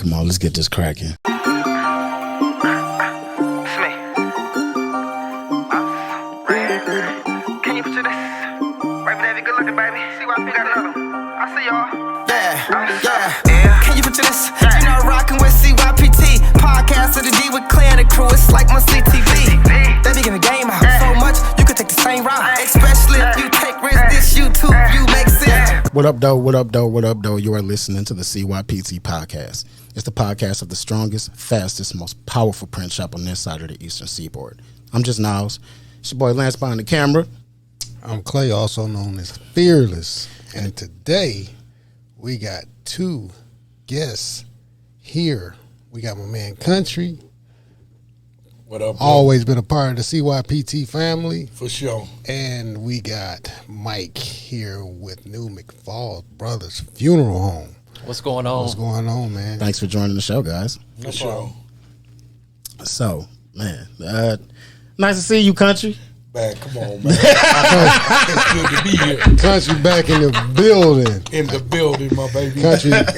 Come on, let's get this cracking. Can you picture this? Right there, good looking, baby. CYPT got another one. I see y'all. Yeah. Can you picture this? You know, rocking with CYPT. Podcast of the D with Clay and the crew. It's like my CTV. They be giving game out so much, you could take the same route. Especially if you take risks, this YouTube, you make sense. What up, though? What up, though? What up, though? You are listening to the CYPT podcast. It's the podcast of the strongest, fastest, most powerful print shop on this side of the Eastern Seaboard. I'm just Niles. It's your boy Lance behind the camera. I'm Clay, also known as Fearless. And today, we got two guests here. We got my man Kountry. What up, bro? Always been a part of the CYPT family. For sure. And we got Mike here with new McFall Brothers Funeral Home. What's going on? What's going on, man? Thanks for joining the show, guys. For sure. So, man, nice to see you, Kountry. Man, come on, man. It's good to be here. Kountry back in the building. In the building, my baby.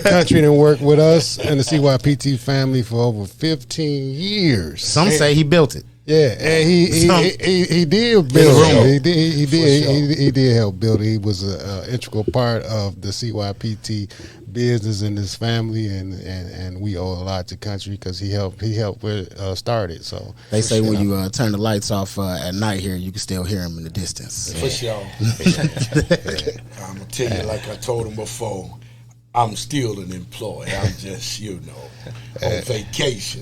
Country done worked with us and the CYPT family for over 15 years. Some say he built it. Yeah, and he did build it. He did help build it. He was an integral part of the CYPT business in his family, and we owe a lot to Kountry because he helped start it. So they say when you turn the lights off at night here, you can still hear him in the distance. For sure. I'm gonna tell you, like I told him before, I'm still an employee. I'm just, on vacation.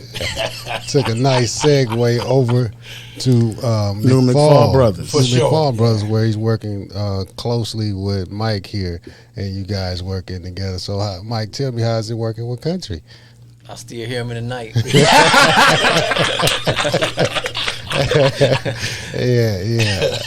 Took a nice segue over to New McFall Brothers. For sure. McFall Brothers, where he's working closely with Mike here, and you guys working together. So, Mike, tell me, how's it working with Kountry? I still hear him in the night. Yeah.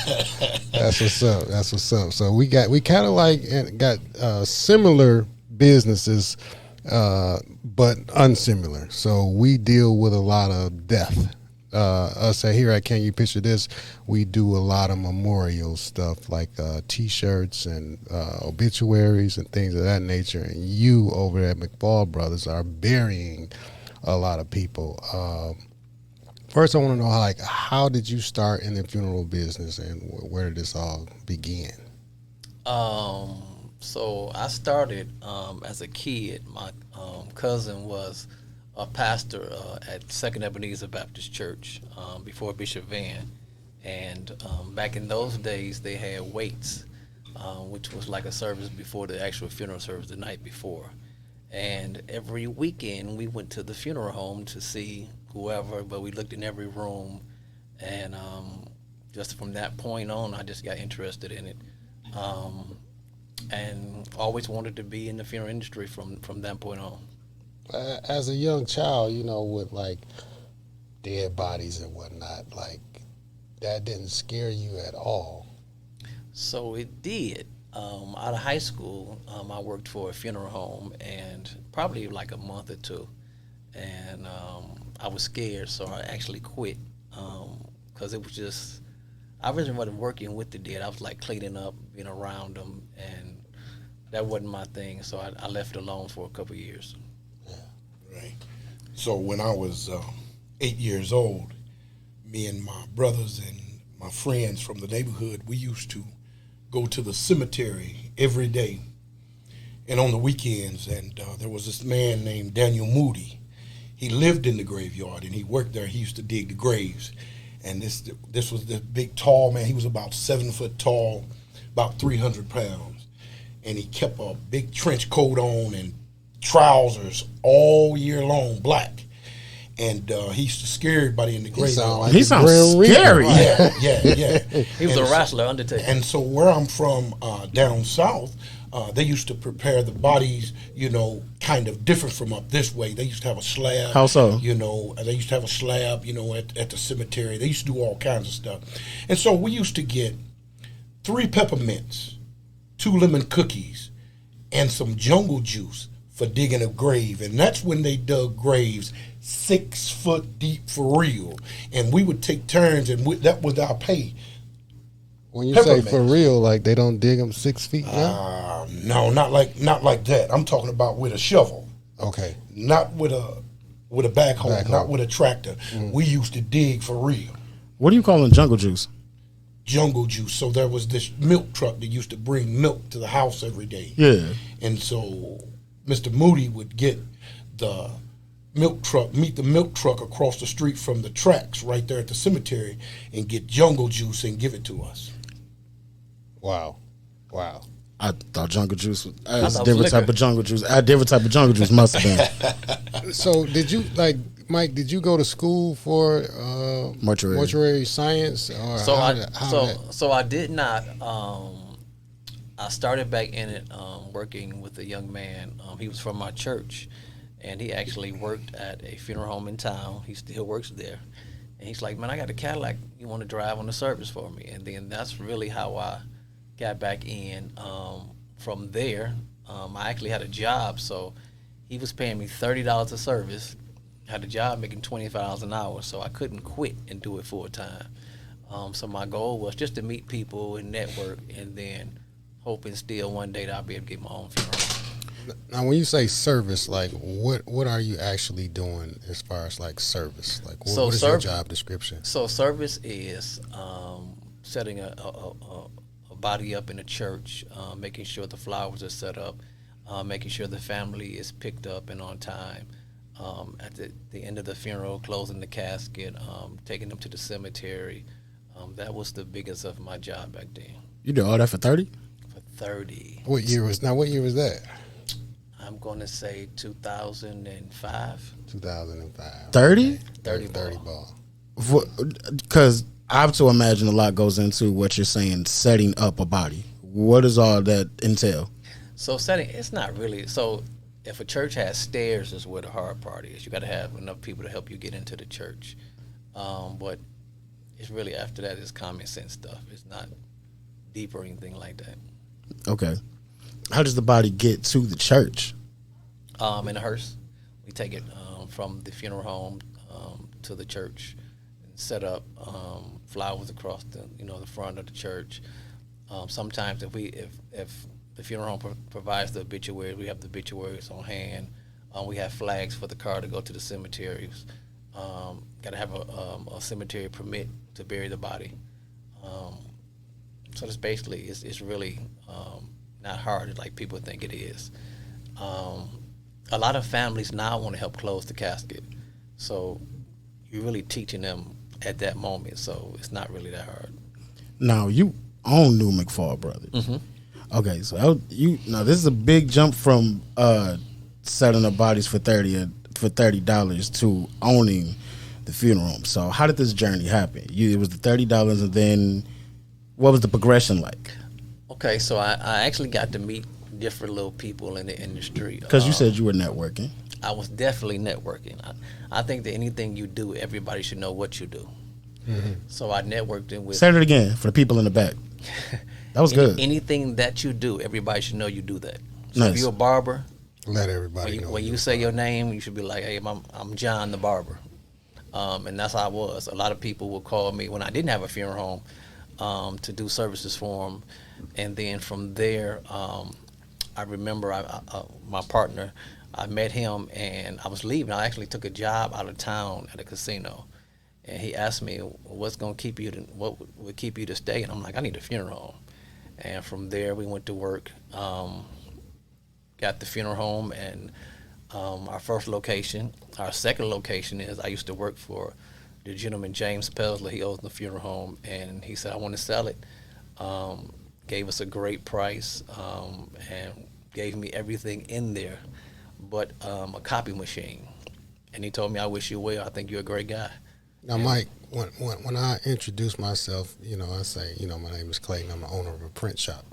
That's what's up. So we kind of got similar businesses, but unsimilar. So we deal with a lot of death. Us here at Can You Picture This, we do a lot of memorial stuff like T-shirts and obituaries and things of that nature. And you over at McFall Brothers are burying a lot of people. First, I want to know how did you start in the funeral business, and where did this all begin? So I started as a kid. My cousin was a pastor at Second Ebenezer Baptist Church before Bishop Van. And back in those days, they had waits, which was like a service before the actual funeral service the night before. And every weekend, we went to the funeral home to see whoever, but we looked in every room. And just from that point on, I just got interested in it. And always wanted to be in the funeral industry from that point on. As a young child, with dead bodies and whatnot, that didn't scare you at all. So it did. Out of high school, I worked for a funeral home, and probably like a month or two, and I was scared, so I actually quit because it was just, I really wasn't working with the dead. I was like cleaning up, being around them, and that wasn't my thing, so I left it alone for a couple of years. Right. So when I was 8 years old, me and my brothers and my friends from the neighborhood, we used to go to the cemetery every day and on the weekends. And there was this man named Daniel Moody. He lived in the graveyard and he worked there. He used to dig the graves. And this was this big, tall man. He was about 7 foot tall, about 300 pounds. And he kept a big trench coat on and trousers all year long, black. And he used to scare everybody in the graveyard. He sounds scary. Yeah. He was a wrestler, Undertaker. And so where I'm from, down south, they used to prepare the bodies, kind of different from up this way. They used to have a slab. How so? They used to have a slab, at the cemetery. They used to do all kinds of stuff. And so we used to get 3 peppermints, 2 lemon cookies, and some jungle juice for digging a grave. And that's when they dug graves 6 foot deep for real. And we would take turns, and that was our pay. When you say for real, they don't dig them 6 feet down? No, not like that. I'm talking about with a shovel. Okay. Not with a backhoe, not with a tractor. We used to dig for real. What do you call jungle juice? Jungle juice. So there was this milk truck that used to bring milk to the house every day. Yeah. And so Mr. Moody would get the meet the milk truck across the street from the tracks right there at the cemetery and get jungle juice and give it to us. Wow. I thought jungle juice was thought different type liquor. of jungle juice. A different type of jungle juice must have been. So did you, like, Mike, did you go to school for Mortuary science? Or So I did not. I started back in it working with a young man. He was from my church, and he actually worked at a funeral home in town. He still works there. And he's like, man, I got a Cadillac. You want to drive on the service for me? And then that's really how I got back in. From there, I actually had a job. So he was paying me $30 a service. Had a job making $25 an hour. So I couldn't quit and do it full time. So my goal was just to meet people and network, and then hoping still one day that I'll be able to get my own funeral. Now, when you say service, like, what are you actually doing as far as, like, service? Like, what is your job description? So service is setting a body up in a church, making sure the flowers are set up, making sure the family is picked up and on time. At the end of the funeral, closing the casket, taking them to the cemetery. That was the biggest of my job back then. You did all that for 30? For 30. What year was that? I'm going to say 2005. 2005. 30? 30 ball. Because I have to imagine a lot goes into what you're saying, setting up a body. What does all that entail? So setting, it's not really, so if a church has stairs is where the hard part is. You got to have enough people to help you get into the church. But it's really after that is common sense stuff. It's not deep or anything like that. Okay. How does the body get to the church? In a hearse. We take it from the funeral home to the church and set up flowers across the front of the church. Sometimes if the funeral home provides the obituaries, we have the obituaries on hand. We have flags for the car to go to the cemeteries. Got to have a cemetery permit to bury the body. So it's basically, it's really not hard like people think it is. A lot of families now want to help close the casket. So you're really teaching them at that moment. So it's not really that hard. Now, you own New McFall Brothers. Mm-hmm. Okay, so this is a big jump from selling up bodies for $30 to owning the funeral home. So how did this journey happen? It was the $30, and then what was the progression like? Okay, so I actually got to meet different little people in the industry. Because you said you were networking. I was definitely networking. I think that anything you do, everybody should know what you do. Mm-hmm. So I networked in with. Say it again for the people in the back. That was good. Anything that you do, everybody should know you do that. So Nice. if you're a barber, Let everybody know. when you say your name, you should be like, "Hey, I'm John the barber," and that's how I was. A lot of people would call me when I didn't have a funeral home to do services for them, and then from there, I remember my partner. I met him, and I was leaving. I actually took a job out of town at a casino, and he asked me, "What would keep you to stay?" And I'm like, "I need a funeral home." And from there, we went to work. Got the funeral home, and our first location. Our second location is I used to work for the gentleman James Pelsley. He owns the funeral home, and he said, "I want to sell it." Gave us a great price, and gave me everything in there, but a copy machine. And he told me, "I wish you well. I think you're a great guy." Now, Mike, when I introduce myself, I say, my name is Clayton. I'm the owner of a print shop.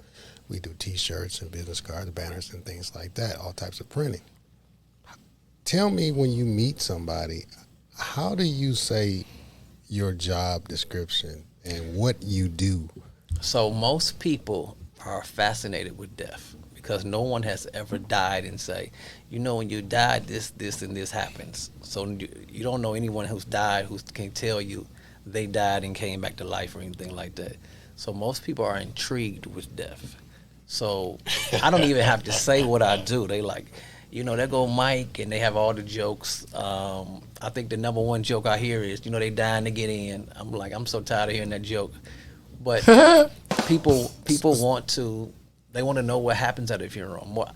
We do T-shirts and business cards, banners, and things like that, all types of printing. Tell me, when you meet somebody, how do you say your job description and what you do? So most people are fascinated with death because no one has ever died and say, when you die, this, and this happens. So you don't know anyone who's died who can tell you they died and came back to life or anything like that. So most people are intrigued with death. So I don't even have to say what I do. They like, There go Mike, and they have all the jokes. I think the number one joke I hear is, they dying to get in. I'm like, I'm so tired of hearing that joke. But people want to know what happens at a funeral.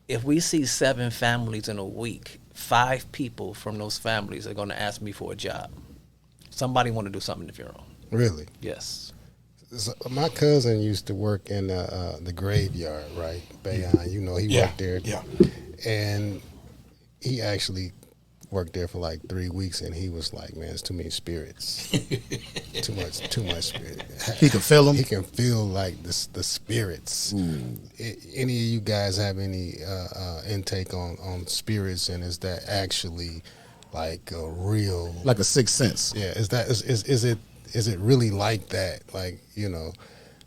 If we see 7 families in a week, 5 people from those families are going to ask me for a job. Somebody want to do something at the funeral. Really? Yes. So my cousin used to work in the graveyard, right? Bayon, he worked there. Yeah. And he actually worked there for like 3 weeks, and he was like, man, it's too many spirits. too much spirit. He can feel them? He can feel like the spirits. Any of you guys have any intake on spirits, and is that actually like a real... Like a sixth sense? Yeah, is it really like that? Like,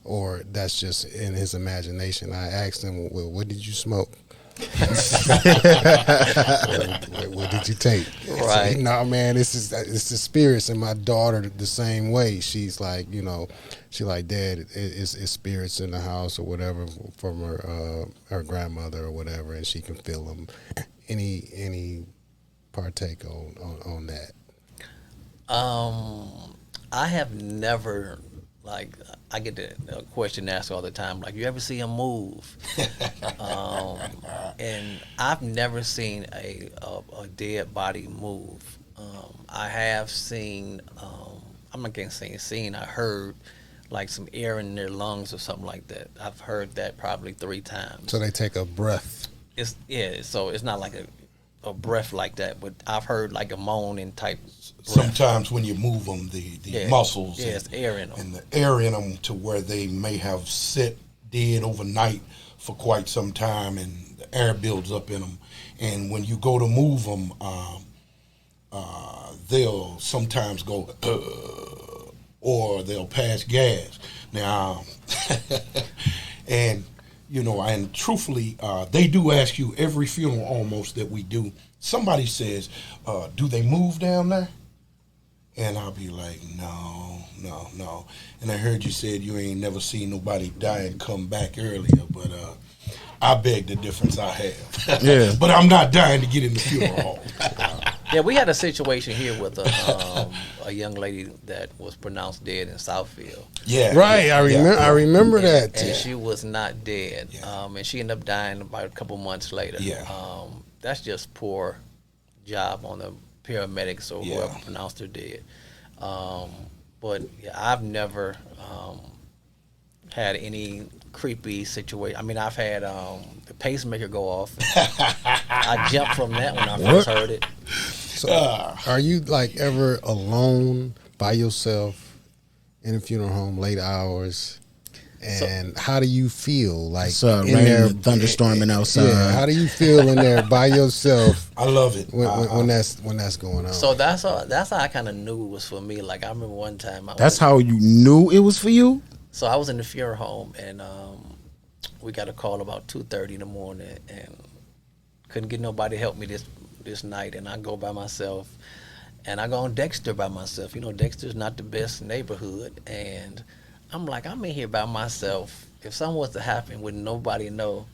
or that's just in his imagination. I asked him, well, what did you smoke? what did you take? Right. So, no, man, it's the spirits. And my daughter the same way. She's like, she like, Dad, it's spirits in the house or whatever from her grandmother or whatever, and she can feel them. Any partake on that? I have never, I get the question asked all the time, like, you ever see him move? And I've never seen a dead body move. I have seen, I'm not going to say seen, I heard like some air in their lungs or something like that. I've heard that probably 3 times. So they take a breath. So it's not like a breath like that, but I've heard like a moaning type breath. Sometimes when you move them, the muscles, it's air in them, and the air in them to where they may have sit dead overnight for quite some time, and the air builds up in them. And when you go to move them, they'll sometimes go, or they'll pass gas. Now, and and truthfully, they do ask you every funeral almost that we do. Somebody says, do they move down there? And I'll be like, no. And I heard you said you ain't never seen nobody die and come back earlier, but I beg the difference I have. Yeah. But I'm not dying to get in the funeral home. Yeah, we had a situation here with a young lady that was pronounced dead in Southfield. Yeah. Right, I remember that. And she was not dead. And she ended up dying about a couple months later. Yeah. That's just poor job on the paramedics or whoever pronounced her dead. But I've never had any creepy situation. I mean, I've had the pacemaker go off. I jumped from that when I first heard it. So, are you like ever alone by yourself in a funeral home, late hours? And how do you feel? Like in there, thunderstorming outside. Yeah, how do you feel in there by yourself? I love it when that's going on. So that's how I kind of knew it was for me. Like I remember one time. That's how you knew it was for you? So I was in the funeral home, and we got a call about 2:30 in the morning, and couldn't get nobody to help me this night. And I go by myself, and I go on Dexter by myself. Dexter's not the best neighborhood, and I'm like, I'm in here by myself. If something was to happen, wouldn't nobody know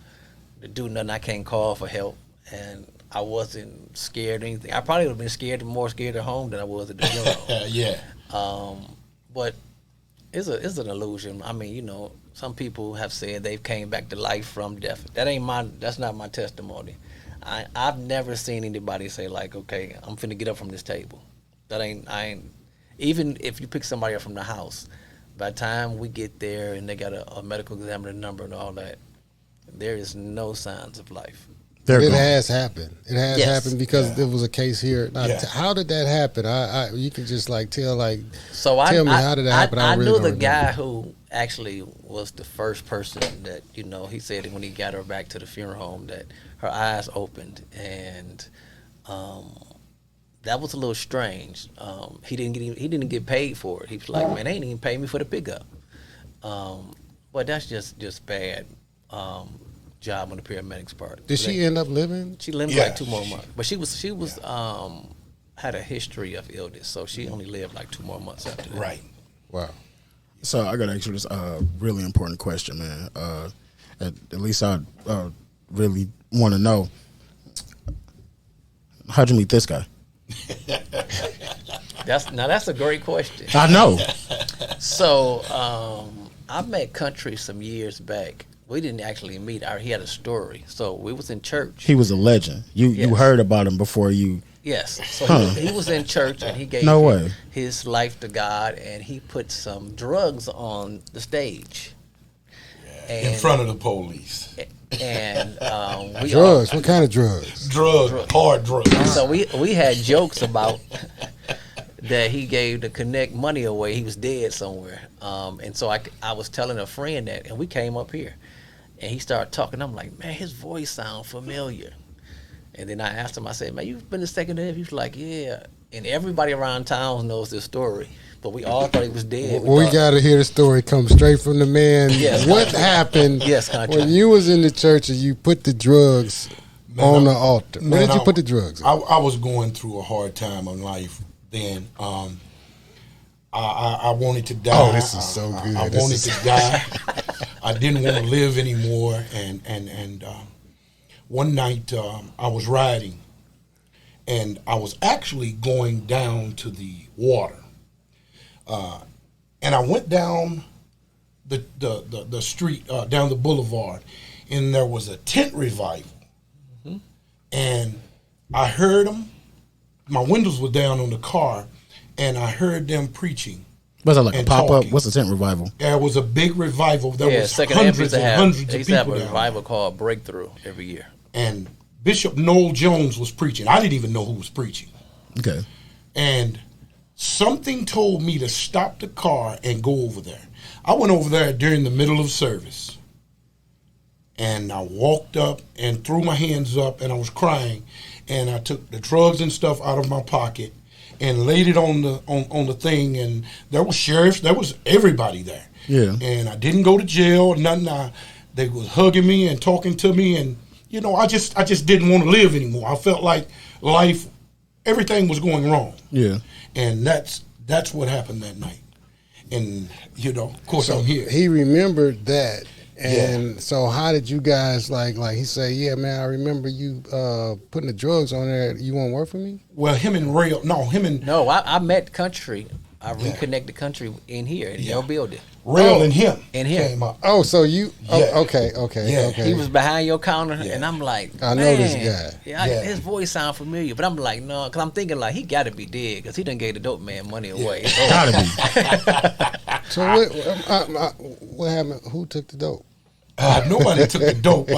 to do nothing? I can't call for help, and I wasn't scared or anything. I probably would have been more scared at home than I was at the funeral. Yeah. But it's an illusion. I mean, some people have said they've came back to life from death. That's not my testimony. I've never seen anybody say like, okay, I'm finna get up from this table. I ain't. Even if you pick somebody up from the house, by the time we get there and they got a medical examiner number and all that, there is no signs of life. It has happened. It has happened because there was a case here. Now, how did that happen? You can just like tell me how did that happen. I knew the guy who actually was the first person that he said that when he got her back to the funeral home that her eyes opened, and that was a little strange. He didn't get paid for it. He was like, man, they ain't even paid me for the pickup. But that's just bad. Job on the paramedics part. Did she end up living? She lived like 2 more months, but she was had a history of illness, so she only lived like 2 more months after that. Right. Wow. So I got to ask you this really important question, man. At least I really want to know. How'd you meet this guy? That's a great question. I know. So I met Kountry some years back. We didn't actually meet. He had a story. So we was in church. He was a legend. You heard about him before you. Yes. So he was in church and he gave his life to God, and he put some drugs on the stage. And, in front of the police. And drugs. What kind of drugs? Hard drugs. So we had jokes about that he gave to connect money away. He was dead somewhere. And so I was telling a friend that, and we came up here. And he started talking. I'm like, man, his voice sounds familiar. And then I asked him, I said, man, you've been to second Ave? He was like, yeah. And everybody around town knows this story. But we all thought he was dead. We got to hear the story come straight from the man. Yes, what happened Kountry. when you was in the church and you put the drugs on the altar? Where did you put the drugs on? I was going through a hard time in life then. I wanted to die. Oh, this is so good. I wanted to die. I didn't want to live anymore. And one night I was riding, and I was actually going down to the water. And I went down the street, down the boulevard, and there was a tent revival. Mm-hmm. And I heard them. My windows were down on the car, and I heard them preaching. Was it like a pop-up? What's the tent revival? There was a big revival. There was Second hundreds and hundreds of people. They used to have a down revival called Breakthrough every year. And Bishop Noel Jones was preaching. I didn't even know who was preaching. Okay. And something told me to stop the car and go over there. I went over there during the middle of service. And I walked up and threw my hands up, and I was crying. And I took the drugs and stuff out of my pocket and laid it on the thing. And there was sheriffs. There was everybody there. Yeah. And I didn't go to jail or nothing. They was hugging me and talking to me. And, you know, I just didn't want to live anymore. I felt like life, everything was going wrong. Yeah. And that's what happened that night. And, you know, of course, I'm here. He remembered that. And so how did you guys, like he said, yeah, man, I remember you putting the drugs on there. You want to work for me? Well, No, I met Kountry. I reconnected Kountry in here, in your building. Rail and him in here. came up. Oh, so you, okay. He was behind your counter, and I'm like, I know this guy. Yeah, his voice sounds familiar, but I'm like, no, because I'm thinking like he got to be dead because he done gave the dope man money away. Gotta be. So what happened? Who took the dope? Nobody took the dope.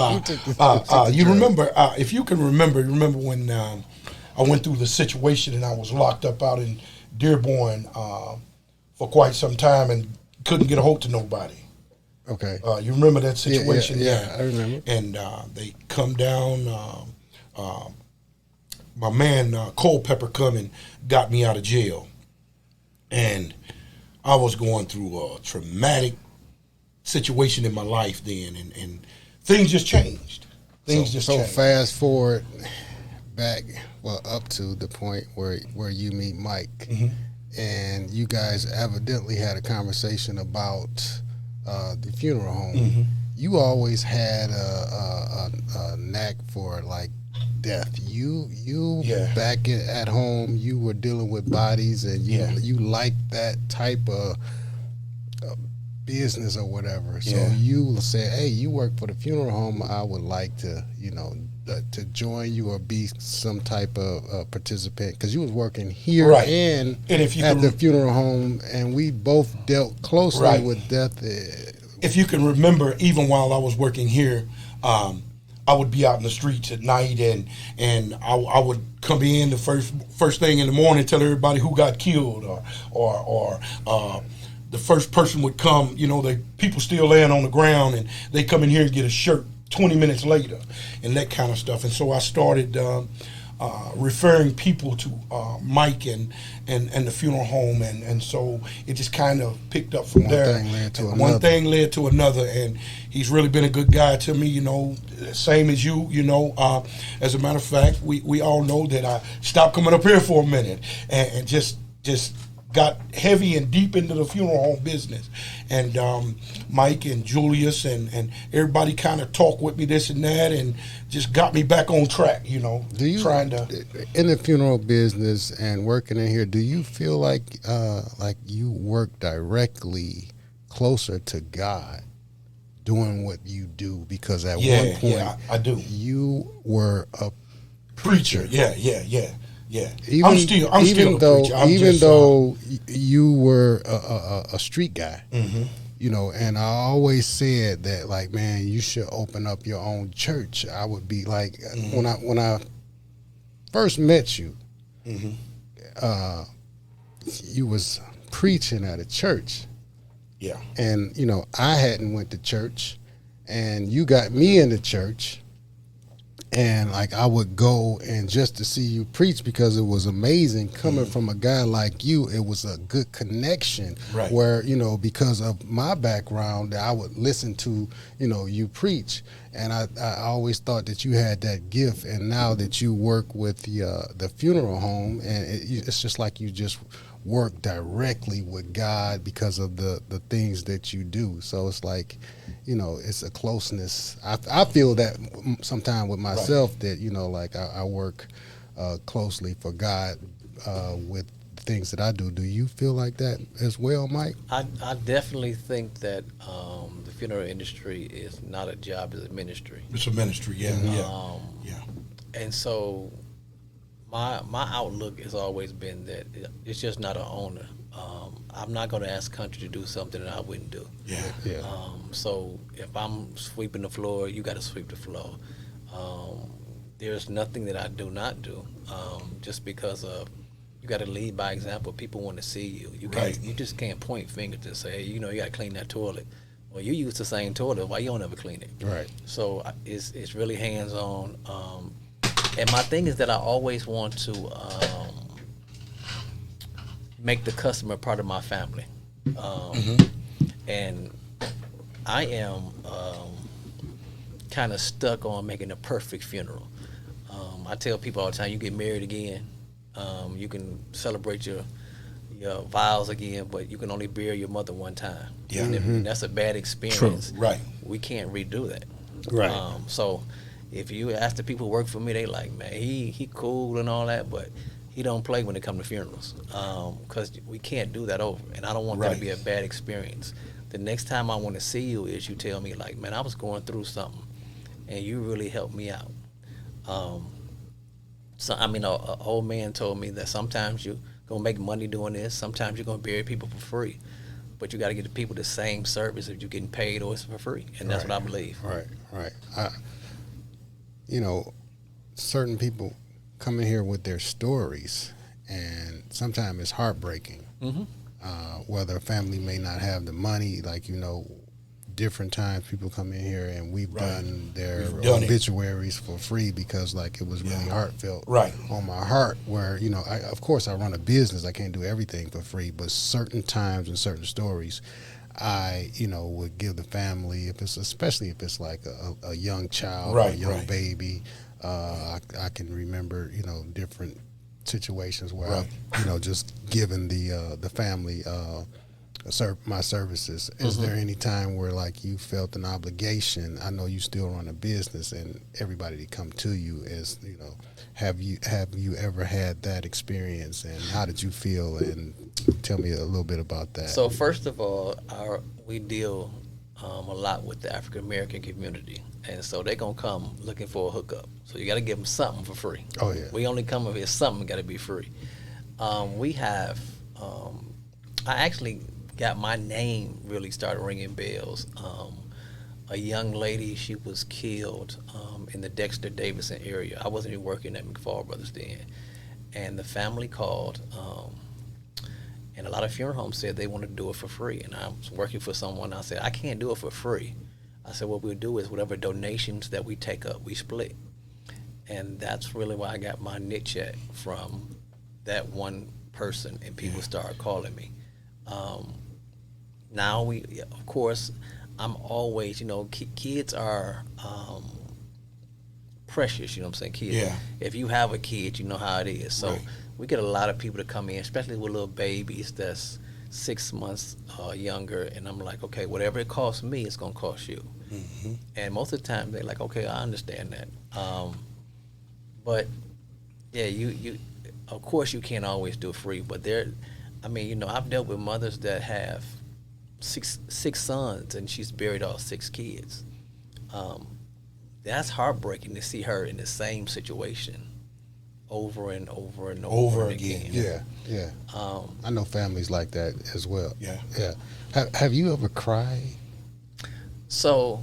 You remember, if you can remember when I went through the situation and I was locked up out in Dearborn for quite some time and couldn't get a hold to nobody. Okay. You remember that situation? Yeah, I remember. And they come down. My man Culpepper come and got me out of jail. And I was going through a traumatic situation in my life then, and things just changed. So fast forward back, up to the point where you meet Mike, and you guys evidently had a conversation about the funeral home. Mm-hmm. You always had a knack for like death. You back at home, you were dealing with bodies, and you liked that type of business or whatever. So you say, hey, you work for the funeral home, I would like to, to join you or be some type of participant, because you was working here and if you at the funeral home, and we both dealt closely with death. If you can remember, even while I was working here, I would be out in the streets at night, and I would come in the first thing in the morning, tell everybody who got killed, or the first person would come, the people still laying on the ground, and they come in here and get a shirt 20 minutes later, and that kind of stuff. And so I started referring people to Mike and the funeral home, and so it just kind of picked up from there. One thing led to another, and he's really been a good guy to me, same as you, as a matter of fact, we all know that I stopped coming up here for a minute and just got heavy and deep into the funeral home business. And Mike and Julius and everybody kind of talked with me this and that and just got me back on track, you know, trying to. In the funeral business and working in here, do you feel like you work directly closer to God doing what you do? Because at one point, I do. You were a preacher. Yeah. Even, I'm still a preacher. Even though you were a street guy, you know, and I always said that, like, man, you should open up your own church. I would be like, when I first met you, you was preaching at a church. Yeah. And, you know, I hadn't went to church, and you got me into church. And like I would go and just to see you preach, because it was amazing coming from a guy like you. It was a good connection, right? Where, you know, because of my background, I would listen to, you know, you preach, and I always thought that you had that gift. And now that you work with the funeral home, and it's just like you just work directly with God because of the things that you do. So it's like, you know, it's a closeness. I feel that sometimes with myself, right, that, you know, like I work closely for God with things that I do. Do you feel like that as well, Mike? I definitely think that the funeral industry is not a job, it's a ministry. It's a ministry, yeah. And so my outlook has always been that it's just not an owner. I'm not going to ask Kountry to do something that I wouldn't do. Yeah. So if I'm sweeping the floor, you got to sweep the floor. There's nothing that I do not do, just because of, you got to lead by example. People want to see you. You can't. You just can't point fingers to say, hey, you know, you got to clean that toilet. Well, you use the same toilet. Why you don't ever clean it? Right. So it's really hands on. And my thing is that I always want to make the customer part of my family. And I am kind of stuck on making a perfect funeral. I tell people all the time, you get married again, you can celebrate your vows again, but you can only bury your mother one time. Yeah. And that's a bad experience. True. Right. We can't redo that. Right. So if you ask the people who work for me, they like, man, he cool and all that, but he don't play when it comes to funerals, because we can't do that over, and I don't want that to be a bad experience. The next time I want to see you is you tell me, like, man, I was going through something, and you really helped me out. So I mean, an old man told me that sometimes you're gonna make money doing this, sometimes you're gonna bury people for free, but you got to get the people the same service if you're getting paid or it's for free, and that's what I believe. Right. You know, certain people come in here with their stories, and sometimes it's heartbreaking. Whether a family may not have the money, like, you know, different times people come in here and we've done their obituaries for free because, like, it was really heartfelt on my heart, where, you know, of course I run a business, I can't do everything for free, but certain times and certain stories I, you know, would give the family, especially if it's like a young child or a young baby. I can remember, you know, different situations where I, you know, just giving the family my services. Is there any time where, like, you felt an obligation? I know you still run a business, and everybody that come to you is, you know, have you ever had that experience, and how did you feel? And tell me a little bit about that. So first of all, we deal a lot with the African American community, and so they're gonna come looking for a hookup. So you got to give them something for free. Oh yeah. We only come if it's something got to be free. We have. I actually got my name really started ringing bells. A young lady, she was killed in the Dexter Davidson area. I wasn't even working at McFall Brothers then, and the family called. And a lot of funeral homes said they wanted to do it for free. And I was working for someone. I said, I can't do it for free. I said, what we'll do is whatever donations that we take up, we split. And that's really why I got my niche at, from that one person, and people started calling me. Now of course, I'm always, you know, kids are precious. You know what I'm saying? Kids. Yeah. If you have a kid, you know how it is. So Right. we get a lot of people to come in, especially with little babies that's 6 months younger, and I'm like, okay, whatever it costs me, it's gonna cost you. And most of the time they're like, okay, I understand that. But yeah, you of course you can't always do it free, but I've dealt with mothers that have six sons and she's buried all 6 kids. That's heartbreaking to see her in the same situation over and over and over again. Yeah. I know families like that as well. Yeah. Have you ever cried? So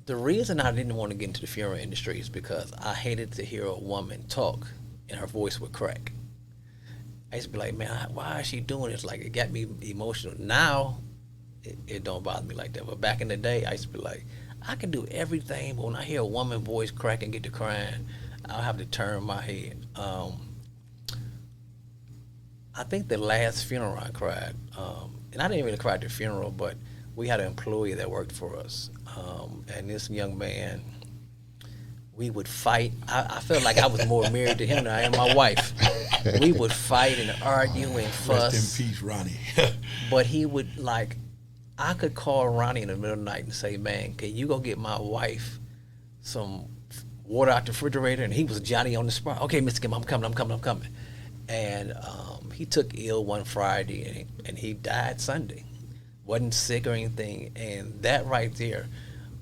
the reason I didn't want to get into the funeral industry is because I hated to hear a woman talk and her voice would crack. I used to be like, man, why is she doing this? Like, it got me emotional. Now, it don't bother me like that. But back in the day, I used to be like, I can do everything, but when I hear a woman's voice crack and get to crying, I'll have to turn my head. I think the last funeral I cried, and I didn't really cry at the funeral, but we had an employee that worked for us. And this young man, we would fight. I felt like I was more married to him than I am my wife. We would fight and argue and fuss. Rest in peace, Ronnie. But he would, I could call Ronnie in the middle of the night and say, man, can you go get my wife some water out the refrigerator? And he was Johnny on the spot. Okay, Mr. Kim, I'm coming. And he took ill one Friday and he died Sunday. Wasn't sick or anything. And that right there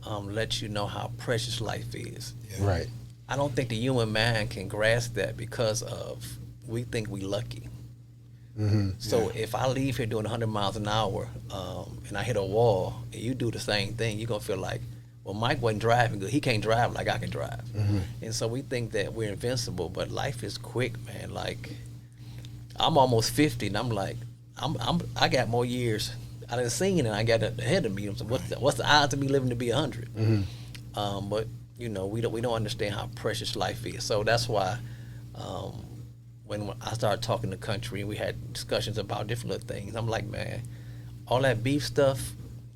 lets you know how precious life is. Yeah. Right. I don't think the human mind can grasp that because we think we lucky. So if I leave here doing 100 miles an hour and I hit a wall and you do the same thing, you're going to feel like, well, Mike wasn't driving good. He can't drive like I can drive. And so we think that we're invincible, but life is quick, man. Like, I'm almost 50 and I'm like, I got more years I done seen and I got ahead of me. So what's the odds of me living to be 100? But, we don't understand how precious life is. So that's why when I started talking to Kountry and we had discussions about different little things, I'm like, man, all that beef stuff,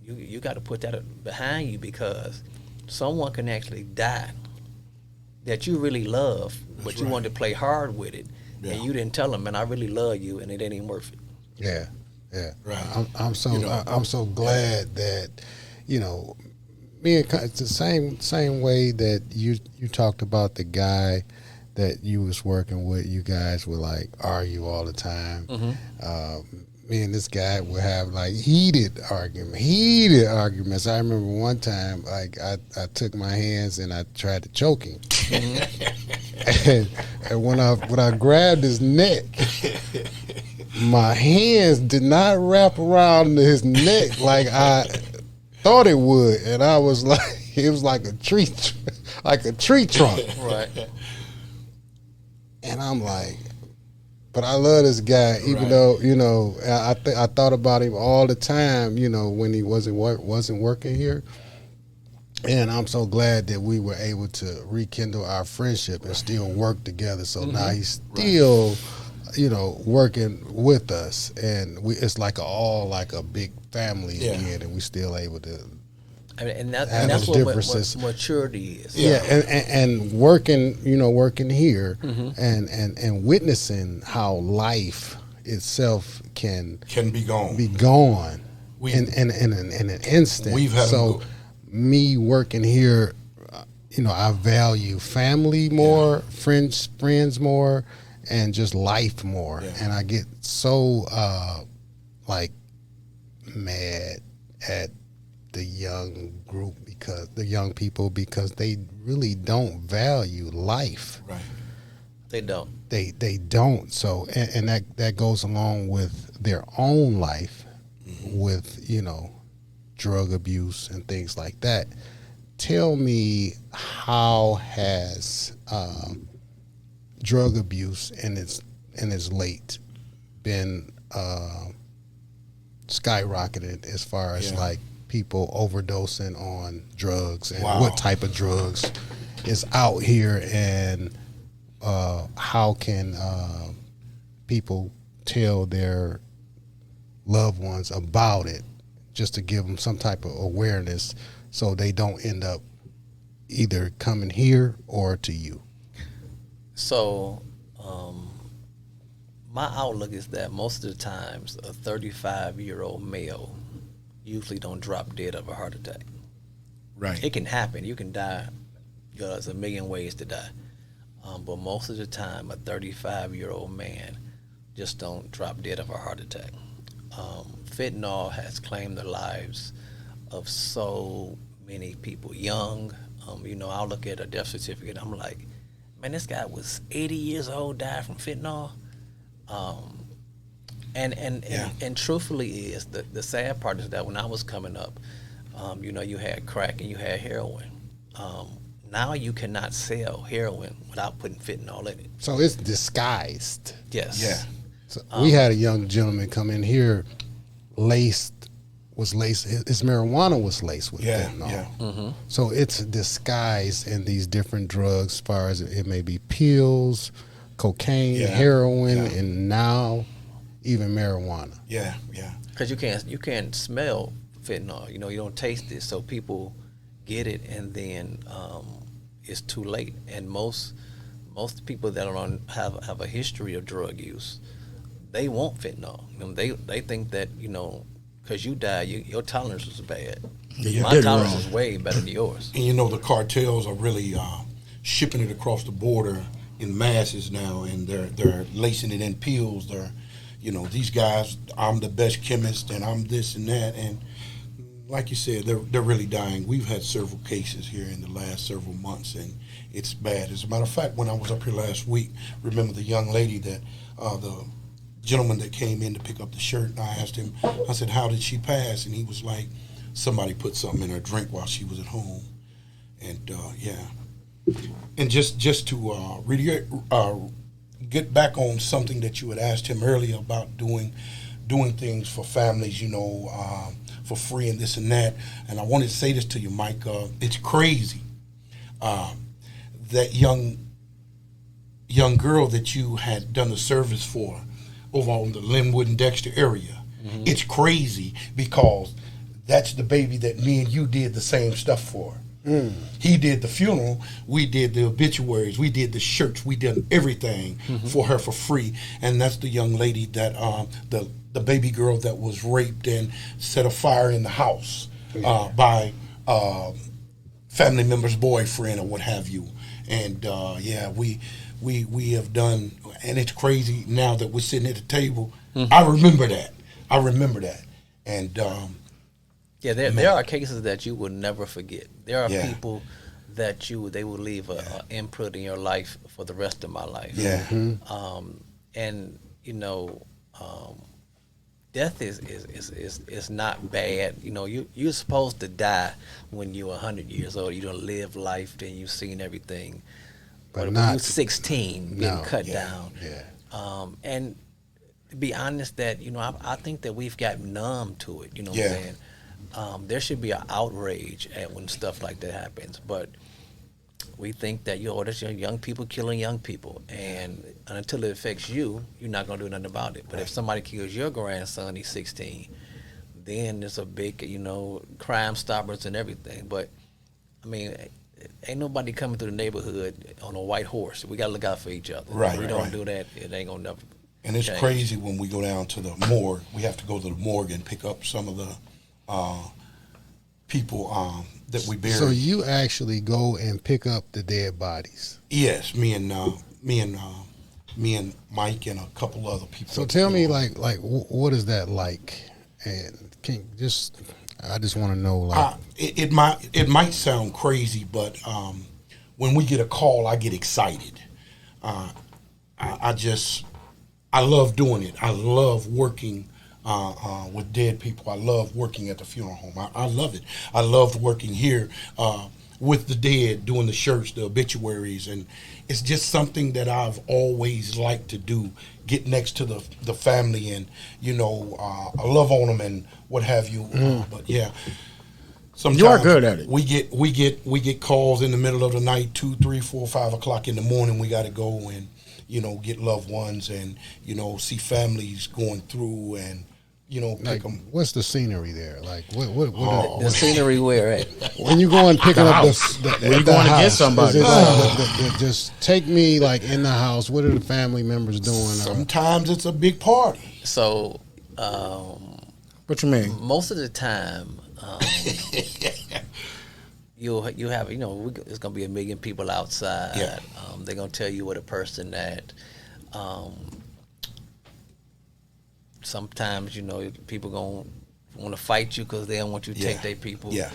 you got to put that behind you because someone can actually die that you really love, but you wanted to play hard with it, and you didn't tell them, man, I really love you, and it ain't even worth it. Yeah. Right. I'm so glad that me and it's the same way that you talked about the guy that you was working with. You guys would argue all the time. Me and this guy would have heated arguments. I remember one time I took my hands and I tried to choke him. and when I grabbed his neck, my hands did not wrap around his neck like I thought it would, and I was like, it was like a tree trunk. Right. And I'm like, but I love this guy, even though I thought about him all the time, when he wasn't working here. And I'm so glad that we were able to rekindle our friendship and still work together. So now he's still, working with us, and it's like a big family again, and we still able to. And that's what maturity is. Yeah, and working here, and witnessing how life itself can be gone. In an instant. We've had me working here, I value family more, friends more, and just life more. Yeah. And I get so mad at the young people because they really don't value life. Right. They don't. They don't. So and that goes along with their own life, with drug abuse and things like that. Tell me, how has drug abuse in its late been skyrocketed as far as people overdosing on drugs, and what type of drugs is out here, and how can people tell their loved ones about it, just to give them some type of awareness so they don't end up either coming here or to you? So, my outlook is that most of the times a 35-year-old male usually don't drop dead of a heart attack. Right. It can happen. You can die. There's a million ways to die. But most of the time, a 35-year-old man just don't drop dead of a heart attack. Fentanyl has claimed the lives of so many people, young. I'll look at a death certificate. I'm like, man, this guy was 80 years old, died from fentanyl. And truthfully is the sad part is that when I was coming up, you had crack and you had heroin. Now you cannot sell heroin without putting fentanyl in it. So it's disguised. Yes. Yeah. So we had a young gentleman come in here, his marijuana was laced with fentanyl. Yeah. Mm-hmm. So it's disguised in these different drugs, as far as it may be pills, cocaine, heroin, and now even marijuana. Yeah. Because you can't smell fentanyl. You don't taste it, so people get it, and then it's too late. And most people that are have a history of drug use, they want fentanyl. They think that because you died, your tolerance was bad. Yeah, My tolerance is way better than yours. And the cartels are really shipping it across the border in masses now, and they're lacing it in pills. They're, these guys, I'm the best chemist, and I'm this and that, and like you said, they're really dying. We've had several cases here in the last several months, and it's bad. As a matter of fact, when I was up here last week, remember the young lady that the gentleman that came in to pick up the shirt, and I asked him, I said, how did she pass? And he was like, somebody put something in her drink while she was at home. And and just to really get back on something that you had asked him earlier about doing things for families, for free and this and that. And I wanted to say this to you, Mike. It's crazy that young girl that you had done the service for over on the Linwood and Dexter area. Mm-hmm. It's crazy because that's the baby that me and you did the same stuff for. Mm. He did the funeral, we did the obituaries, we did the shirts, we did everything for her for free. And that's the young lady that the baby girl that was raped and set a fire in the house by family member's boyfriend or what have you. And we have done, and it's crazy now that we're sitting at the table. Mm-hmm. I remember that. And there are cases that you will never forget. There are people that they will leave an imprint in your life for the rest of my life. Yeah. And death is not bad. You're supposed to die when you're 100 years old. You don't live life, then you've seen everything. But when you're 16, being cut down. Yeah. And to be honest, that I think that we've got numb to it. You know what I'm saying? There should be an outrage when stuff like that happens, but we think that there's young people killing young people, and until it affects you, you're not gonna do nothing about it. But if somebody kills your grandson, he's 16, then there's a big, Crime Stoppers and everything. But I mean, ain't nobody coming through the neighborhood on a white horse. We gotta look out for each other. Right. If we don't do that, it ain't gonna never. And it's change. crazy when we go down to the morgue. We have to go to the morgue and pick up some of the people that we buried. So you actually go and pick up the dead bodies? Yes, me and Mike and a couple other people. So tell me, like, what is that like? And I just want to know, like, it might sound crazy, but when we get a call, I get excited. I love doing it. I love working with dead people. I love working at the funeral home. I love it. I love working here with the dead, doing the shirts, the obituaries, and it's just something that I've always liked to do. Get next to the family, and I love on them and what have you. But yeah, sometimes you are good at it. We get calls in the middle of the night, 2, 3, 4, 5 o'clock in the morning. We got to go and get loved ones and see families going through, and Like, pick them. what's the scenery there? Like, The scenery where at? when you go and picking up When you going to get somebody. is it like just take me like in the house? What are the family members doing? Sometimes it's a big party. So, What you mean? most of the time, you have it's gonna be 1 million people outside. Yeah. They're gonna tell you what a person that. Sometimes people gonna want to fight you because they don't want you to take their people. Yeah.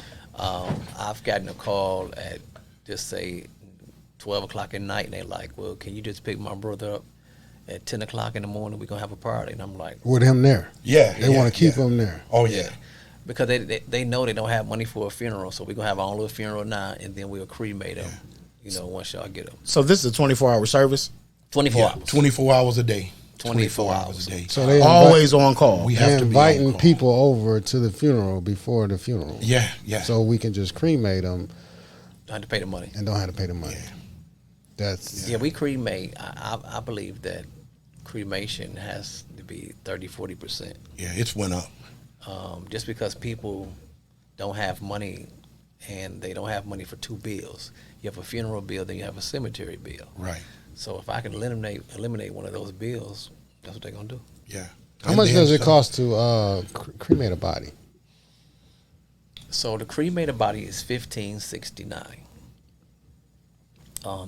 I've gotten a call at just say 12 o'clock at night, and they're like, "Well, can you just pick my brother up at 10 o'clock in the morning? We're gonna have a party." And I'm like, with him there. Yeah. They want to keep him there. Oh yeah. because they know they don't have money for a funeral, so we're gonna have our own little funeral now, and then we'll cremate them. Once y'all get them. So this is a 24-hour service? 24 hours. 24 hours a day. 24 hours a day. So they Always on call. We have to be inviting on call. people over to the funeral before the funeral. Yeah. So we can just cremate them Don't have to pay the money. and don't have to pay the money. That's We cremate. I believe that cremation has to be 30-40%. Yeah, it's went up. Just because people don't have money and they don't have money for two bills. You have a funeral bill, then you have a cemetery bill. Right. So if I can eliminate one of those bills, that's what they're gonna do. Yeah. how much does it cost to cremate a body? So the cremated body is $1,569.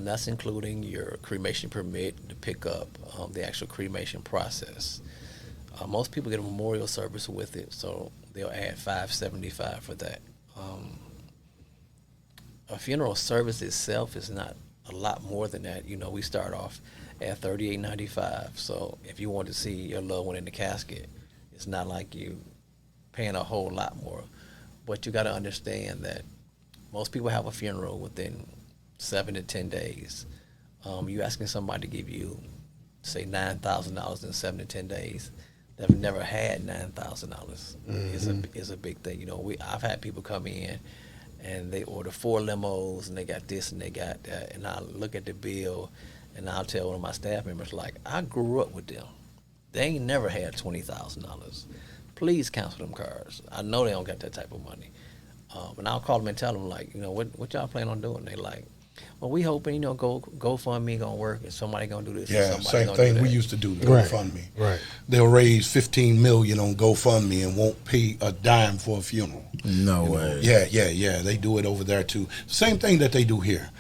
That's including your cremation permit, the pickup, the actual cremation process. Most people get a memorial service with it, so they'll add $575 for that. A funeral service itself is not a lot more than that. We start off at $38.95. So if you want to see your loved one in the casket, it's not like you paying a whole lot more. But you got to understand that most people have a funeral within 7 to 10 days. You asking somebody to give you, say, $9,000 in 7 to 10 days. They've never had $9,000. Is a big thing. I've had people come in and they order 4 limos and they got this and they got that, and I look at the bill and I'll tell one of my staff members, like, I grew up with them. They ain't never had $20,000. Please cancel them cars. I know they don't got that type of money. And I'll call them and tell them, like, what y'all plan on doing? They like, well, we hoping, GoFundMe gonna work and somebody gonna do this. Yeah, and same gonna thing do we that. used to do. Right. GoFundMe. Right. They'll raise $15 million on GoFundMe and won't pay a dime for a funeral. No way. Yeah. They do it over there too. Same thing that they do here.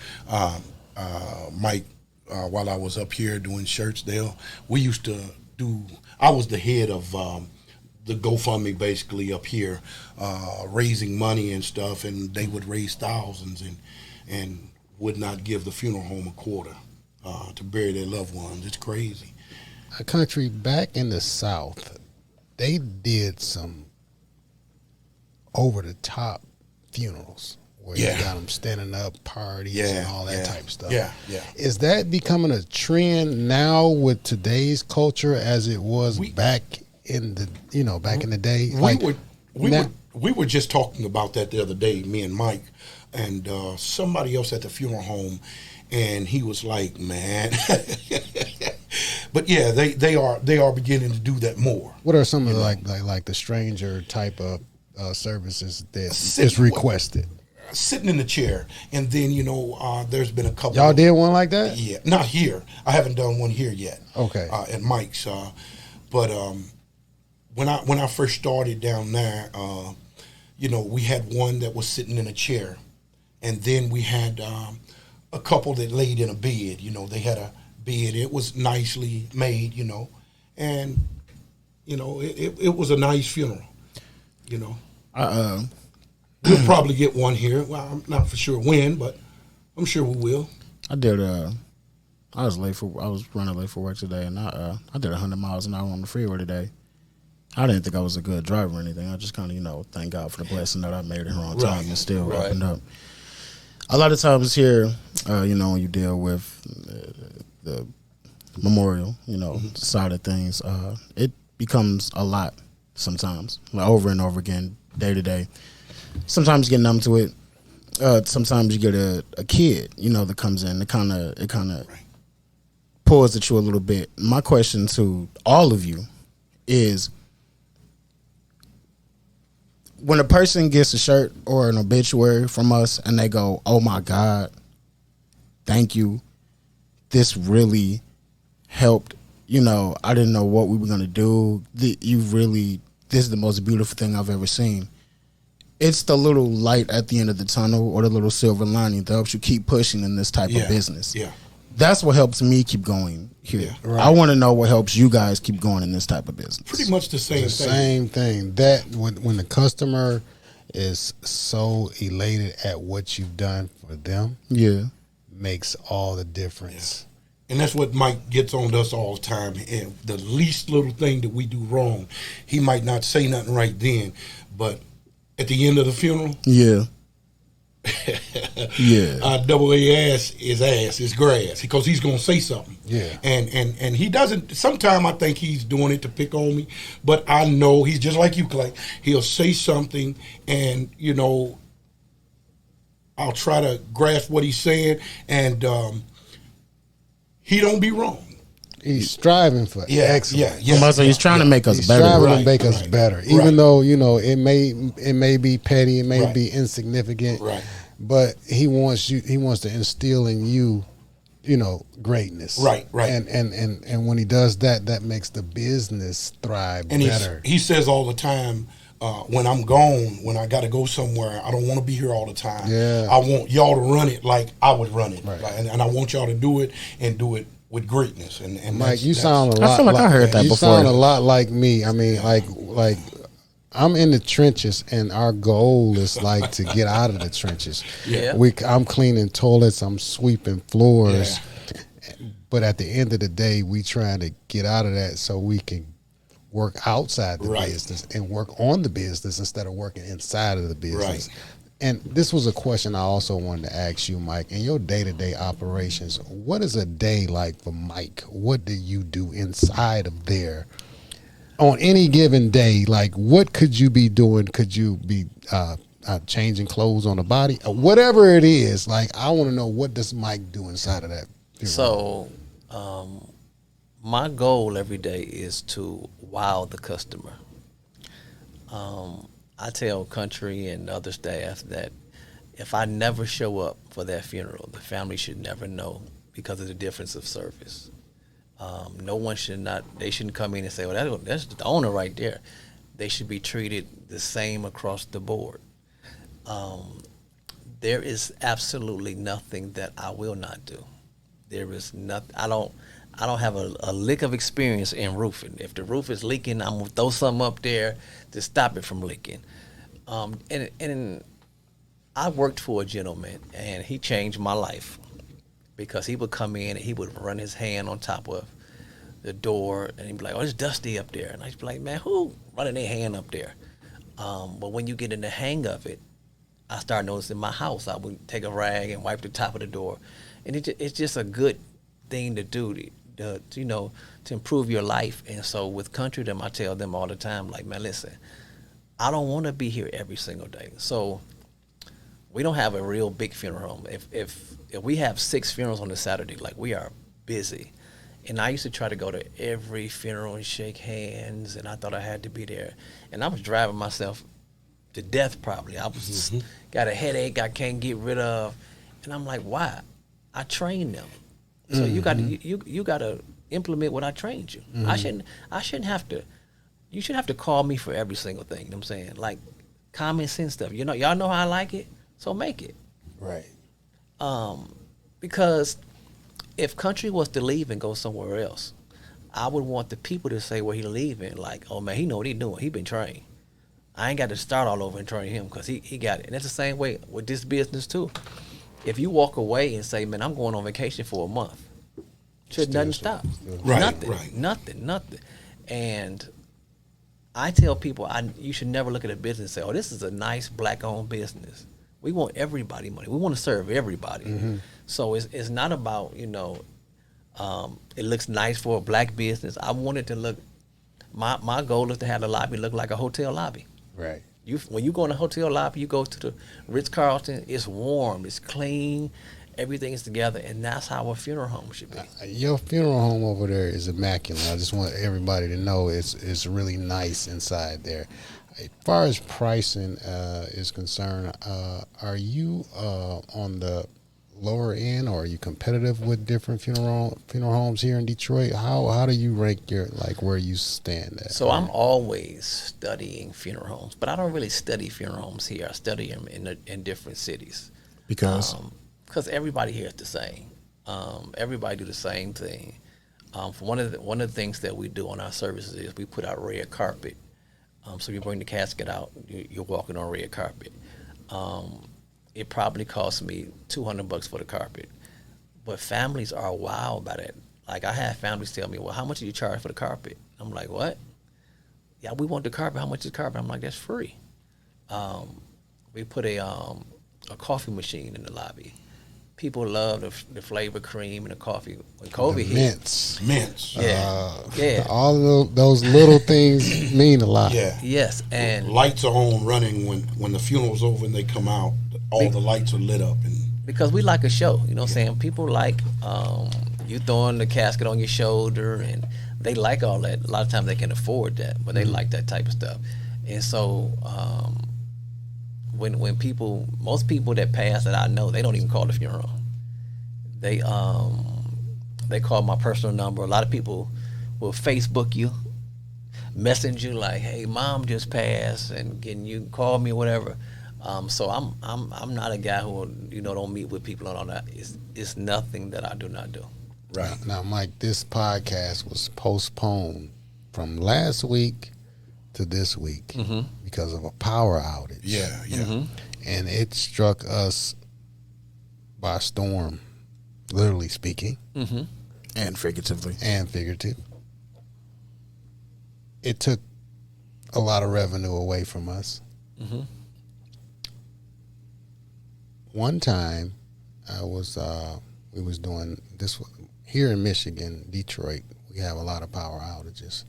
Mike, while I was up here doing Churchdale, we used to do. I was the head of the GoFundMe basically up here, raising money and stuff, and they would raise thousands and would not give the funeral home a quarter to bury their loved ones. It's crazy. A country back in the South, they did some over the top funerals where you got them standing up parties and all that type of stuff. Yeah. Is that becoming a trend now with today's culture as it was back in the back in the day? We were just talking about that the other day, me and Mike, and somebody else at the funeral home, and he was like, "Man," but yeah, they are beginning to do that more. What are some of the like the stranger type of services that is requested? Sitting in the chair, and then there's been a couple. Y'all did one like that? Yeah, not here. I haven't done one here yet. Okay. At Mike's, but when I first started down there, we had one that was sitting in a chair, and then we had a couple that laid in a bed. They had a bed. It was nicely made. And it was a nice funeral. We'll probably get one here. Well, I'm not for sure when, but I'm sure we will. I did. I was running late for work today, and I did 100 miles an hour on the freeway today. I didn't think I was a good driver or anything. I just kind of, thank God for the blessing that I made it here on time and still opened up. A lot of times here, when you deal with the memorial, side of things, it becomes a lot sometimes, over and over again, day to day. Sometimes you get numb to it. Sometimes you get a kid, that comes in. It kind of pulls at you a little bit. My question to all of you is, when a person gets a shirt or an obituary from us and they go, "Oh my God, thank you. This really helped. You know, I didn't know what we were gonna do. This is the most beautiful thing I've ever seen." It's the little light at the end of the tunnel, or the little silver lining that helps you keep pushing in this type of business. Yeah. That's what helps me keep going here. Yeah. Right. I want to know what helps you guys keep going in this type of business. Pretty much the same The thing. same thing. That when the customer is so elated at what you've done for them, Yeah. makes all the difference. And that's what Mike gets on us all the time. And the least little thing that we do wrong, he might not say nothing right then, but at the end of the funeral, Yeah. Yeah. double A ass is grass, because he's gonna say something. Yeah. And he doesn't. Sometimes I think he's doing it to pick on me, but I know he's just like you, Clay. He'll say something, and you know, I'll try to grasp what he's saying, and he don't be wrong. He's striving for excellence. He's trying to make us He's better. striving Right, to make us right, better, right. even though it may be petty, it may Right. be insignificant, Right. but he wants to instill in you, greatness, Right. and when he does that, that makes the business thrive And better. he says all the time, when I'm gone, when I got to go somewhere, I don't want to be here all the time. Yeah. I want y'all to run it like I would run it, Right. Like, and I want y'all to do it and do it with greatness. And Mike, you sound a lot. I feel like I heard that you before. sound a lot like me. I mean, like I'm in the trenches, and our goal is like to get out of the trenches. Yeah. I'm cleaning toilets, I'm sweeping floors, but at the end of the day, we trying to get out of that so we can work outside the Right. business and work on the business instead of working inside of the business. Right. And this was a question I also wanted to ask you, Mike. In your day-to-day operations, what is a day like for Mike? What do you do inside of there on any given day? Like, what could you be doing? Could you be changing clothes on the body? Whatever it is, like, I want to know, what does Mike do inside of that? So, my goal every day is to wow the customer. I tell Kountry and other staff that if I never show up for that funeral, the family should never know, because of the difference of service. No one they shouldn't come in and say, well, that's the owner right there. They should be treated the same across the board. There is absolutely nothing that I will not do. There is nothing. I don't have a lick of experience in roofing. If the roof is leaking, I'm gonna throw something up there to stop it from leaking. And I worked for a gentleman, and he changed my life, because he would come in and he would run his hand on top of the door, and he'd be like, "Oh, it's dusty up there," and I'd be like, "Man, who running their hand up there?" But when you get in the hang of it, I started noticing my house. I would take a rag and wipe the top of the door, and it's just a good thing to do to improve your life. And so with Kountry, I tell them all the time, like, man, listen, I don't want to be here every single day. So we don't have a real big funeral home. If we have 6 funerals on a Saturday, like, we are busy. And I used to try to go to every funeral and shake hands, and I thought I had to be there. And I was driving myself to death probably. I was got a headache I can't get rid of. And I'm like, why? I trained them. So you got to implement what I trained you. I shouldn't have to. You shouldn't have to call me for every single thing. You know what I'm saying? Like, common sense stuff. Y'all know how I like it, so make it. Right. Because if Kountry was to leave and go somewhere else, I would want the people to say where he leaving, like, oh man, he know what he doing. He been trained. I ain't got to start all over and train him, because he got it. And that's the same way with this business too. If you walk away and say, man, I'm going on vacation for a month, should nothing stop. Right, Nothing. And I tell people, you should never look at a business and say, oh, this is a nice black-owned business. We want everybody money. We want to serve everybody. So it's not about, it looks nice for a black business. I want it to look, my goal is to have the lobby look like a hotel lobby. Right. When you go in a hotel lobby, you go to the Ritz-Carlton, it's warm, it's clean, everything is together, and that's how a funeral home should be. Your funeral home over there is immaculate. I just want everybody to know it's really nice inside there. as far as pricing is concerned, are you on the lower end, or are you competitive with different funeral homes here in Detroit? How do you rank your, like, where you stand at? So I'm always studying funeral homes, but I don't really study funeral homes here. I study them in different cities. Because Everybody here is the same. Everybody do the same thing. One of the things that we do on our services is we put out red carpet. So you bring the casket out, you're walking on red carpet. It probably cost me $200 for the carpet, but families are wild about it. Like, I have families tell me, "Well, how much do you charge for the carpet?" I'm like, "What?" "Yeah, we want the carpet. How much is the carpet?" I'm like, "That's free." We put a coffee machine in the lobby. People love the flavor cream and the coffee. When COVID hit, Mints. yeah. All of those little things mean a lot. Yeah. Yes, and Lights are on running when the funeral's over and they come out. All the lights are lit up, and because we like a show, you know what I'm saying? People like you throwing the casket on your shoulder, and they like all that. A lot of times they can afford that, but they like that type of stuff. And so when most people that pass that I know, they don't even call the funeral. They call my personal number. A lot of people will Facebook you, message you like, "Hey, mom just passed, and can you call me or whatever." So I'm not a guy who don't meet with people and all that. It's nothing that I do not do. right. Now, Mike, this podcast was postponed from last week to this week because of a power outage. Yeah. And it struck us by storm, literally speaking, and figuratively. and figurative. It took a lot of revenue away from us. One time, we was doing this here in Michigan, Detroit. We have a lot of power outages,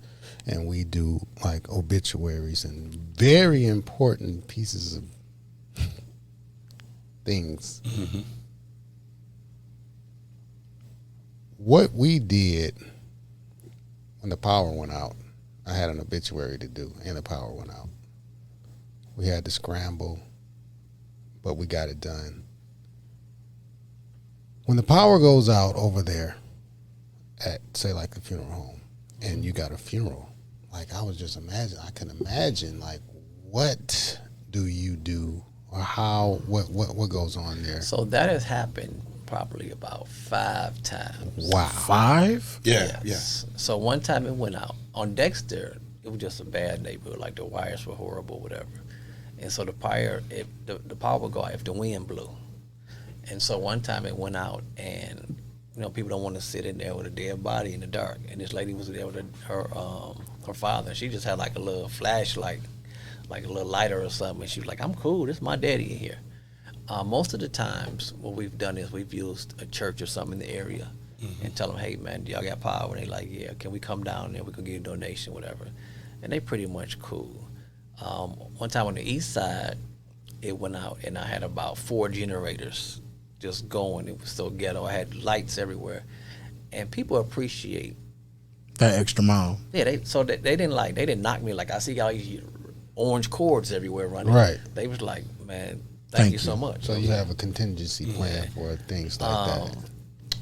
and we do like obituaries and very important pieces of things. What we did when the power went out, I had an obituary to do, and the power went out. We had to scramble, but we got it done. When the power goes out over there at, say, like a funeral home, and you got a funeral, like, I can imagine, like, what do you do, or how, what goes on there? So that has happened probably about 5 times. Wow. 5? Yeah. Yes. So one time it went out on Dexter. It was just a bad neighborhood. Like, the wires were horrible, whatever. And so the power would go out if the wind blew. And so one time it went out, and people don't want to sit in there with a dead body in the dark. And this lady was there with her father. She just had like a little flashlight, like a little lighter or something. And she was like, "I'm cool. This is my daddy in here." Most of the times, what we've done is we've used a church or something in the area and tell them, "Hey, man, y'all got power?" And they like, "Yeah, can we come down there? We can give you a donation, whatever." And they pretty much cool. One time on the east side, it went out, and I had about 4 generators just going. It was so ghetto. I had lights everywhere, and people appreciate That extra mile. Yeah, they didn't knock me like, "I see all these orange cords everywhere running." Right. They was like, "Man, thank you so much." So you have a contingency plan for things like that.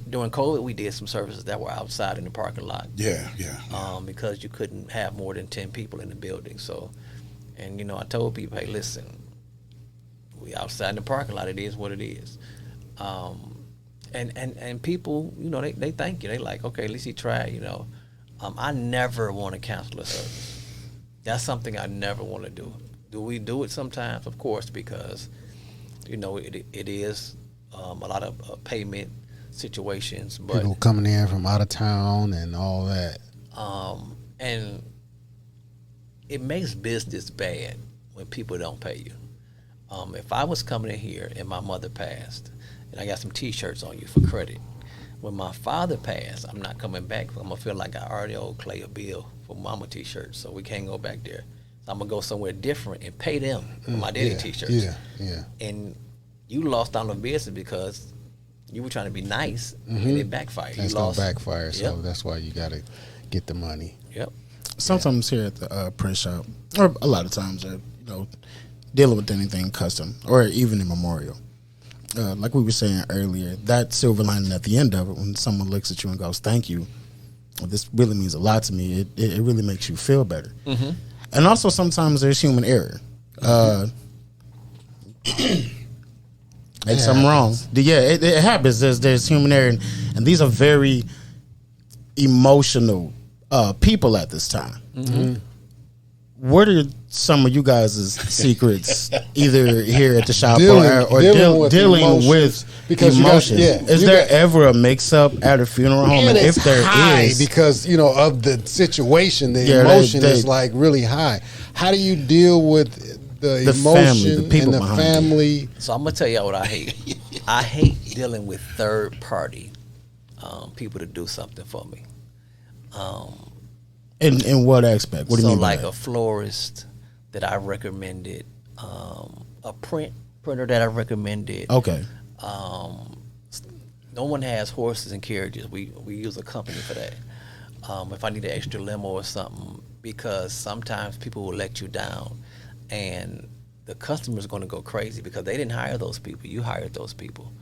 During COVID, we did some services that were outside in the parking lot. Yeah. Because you couldn't have more than 10 people in the building. So, and I told people, "Hey, listen, we outside in the parking lot. It is what it is." And people, they thank you. They like, "Okay, at least he tried." I never want to cancel a service. That's something I never want to do. Do we do it sometimes? Of course, because it is a lot of payment situations, but People coming in from out of town and all that. and it makes business bad when people don't pay you. If I was coming in here and my mother passed, and I got some T-shirts on you for credit, when my father passed, I'm not coming back. I'm gonna feel like I already owe Clay a bill for mama T-shirts, so we can't go back there. So I'm gonna go somewhere different and pay them for my daddy T-shirts. Yeah. And you lost on the business because you were trying to be nice, and it backfired. That's you gonna lost. backfire, so Yep. that's why you gotta get the money. Yep. sometimes here at the print shop, or a lot of times, dealing with anything custom or even in memorial. Like we were saying earlier, that silver lining at the end of it, when someone looks at you and goes, "Thank you, well, this really means a lot to me." It really makes you feel better. Mm-hmm. And also sometimes there's human error. Like something wrong. Yeah, it happens. There's human error, and these are very emotional people at this time. Mm-hmm. What are some of you guys' secrets, either here at the shop or dealing with emotions? Is there ever a mix-up at a funeral home? And if there is, because of the situation, the emotion is like really high. How do you deal with the emotion, the people and the family? So I'm gonna tell y'all what I hate. I hate dealing with third-party people to do something for me. In what aspect? What do you mean by like that? A florist that I recommended, a printer that I recommended. Okay. No one has horses and carriages. We use a company for that. If I need an extra limo or something, because sometimes people will let you down, and the customer's going to go crazy because they didn't hire those people. You hired those people,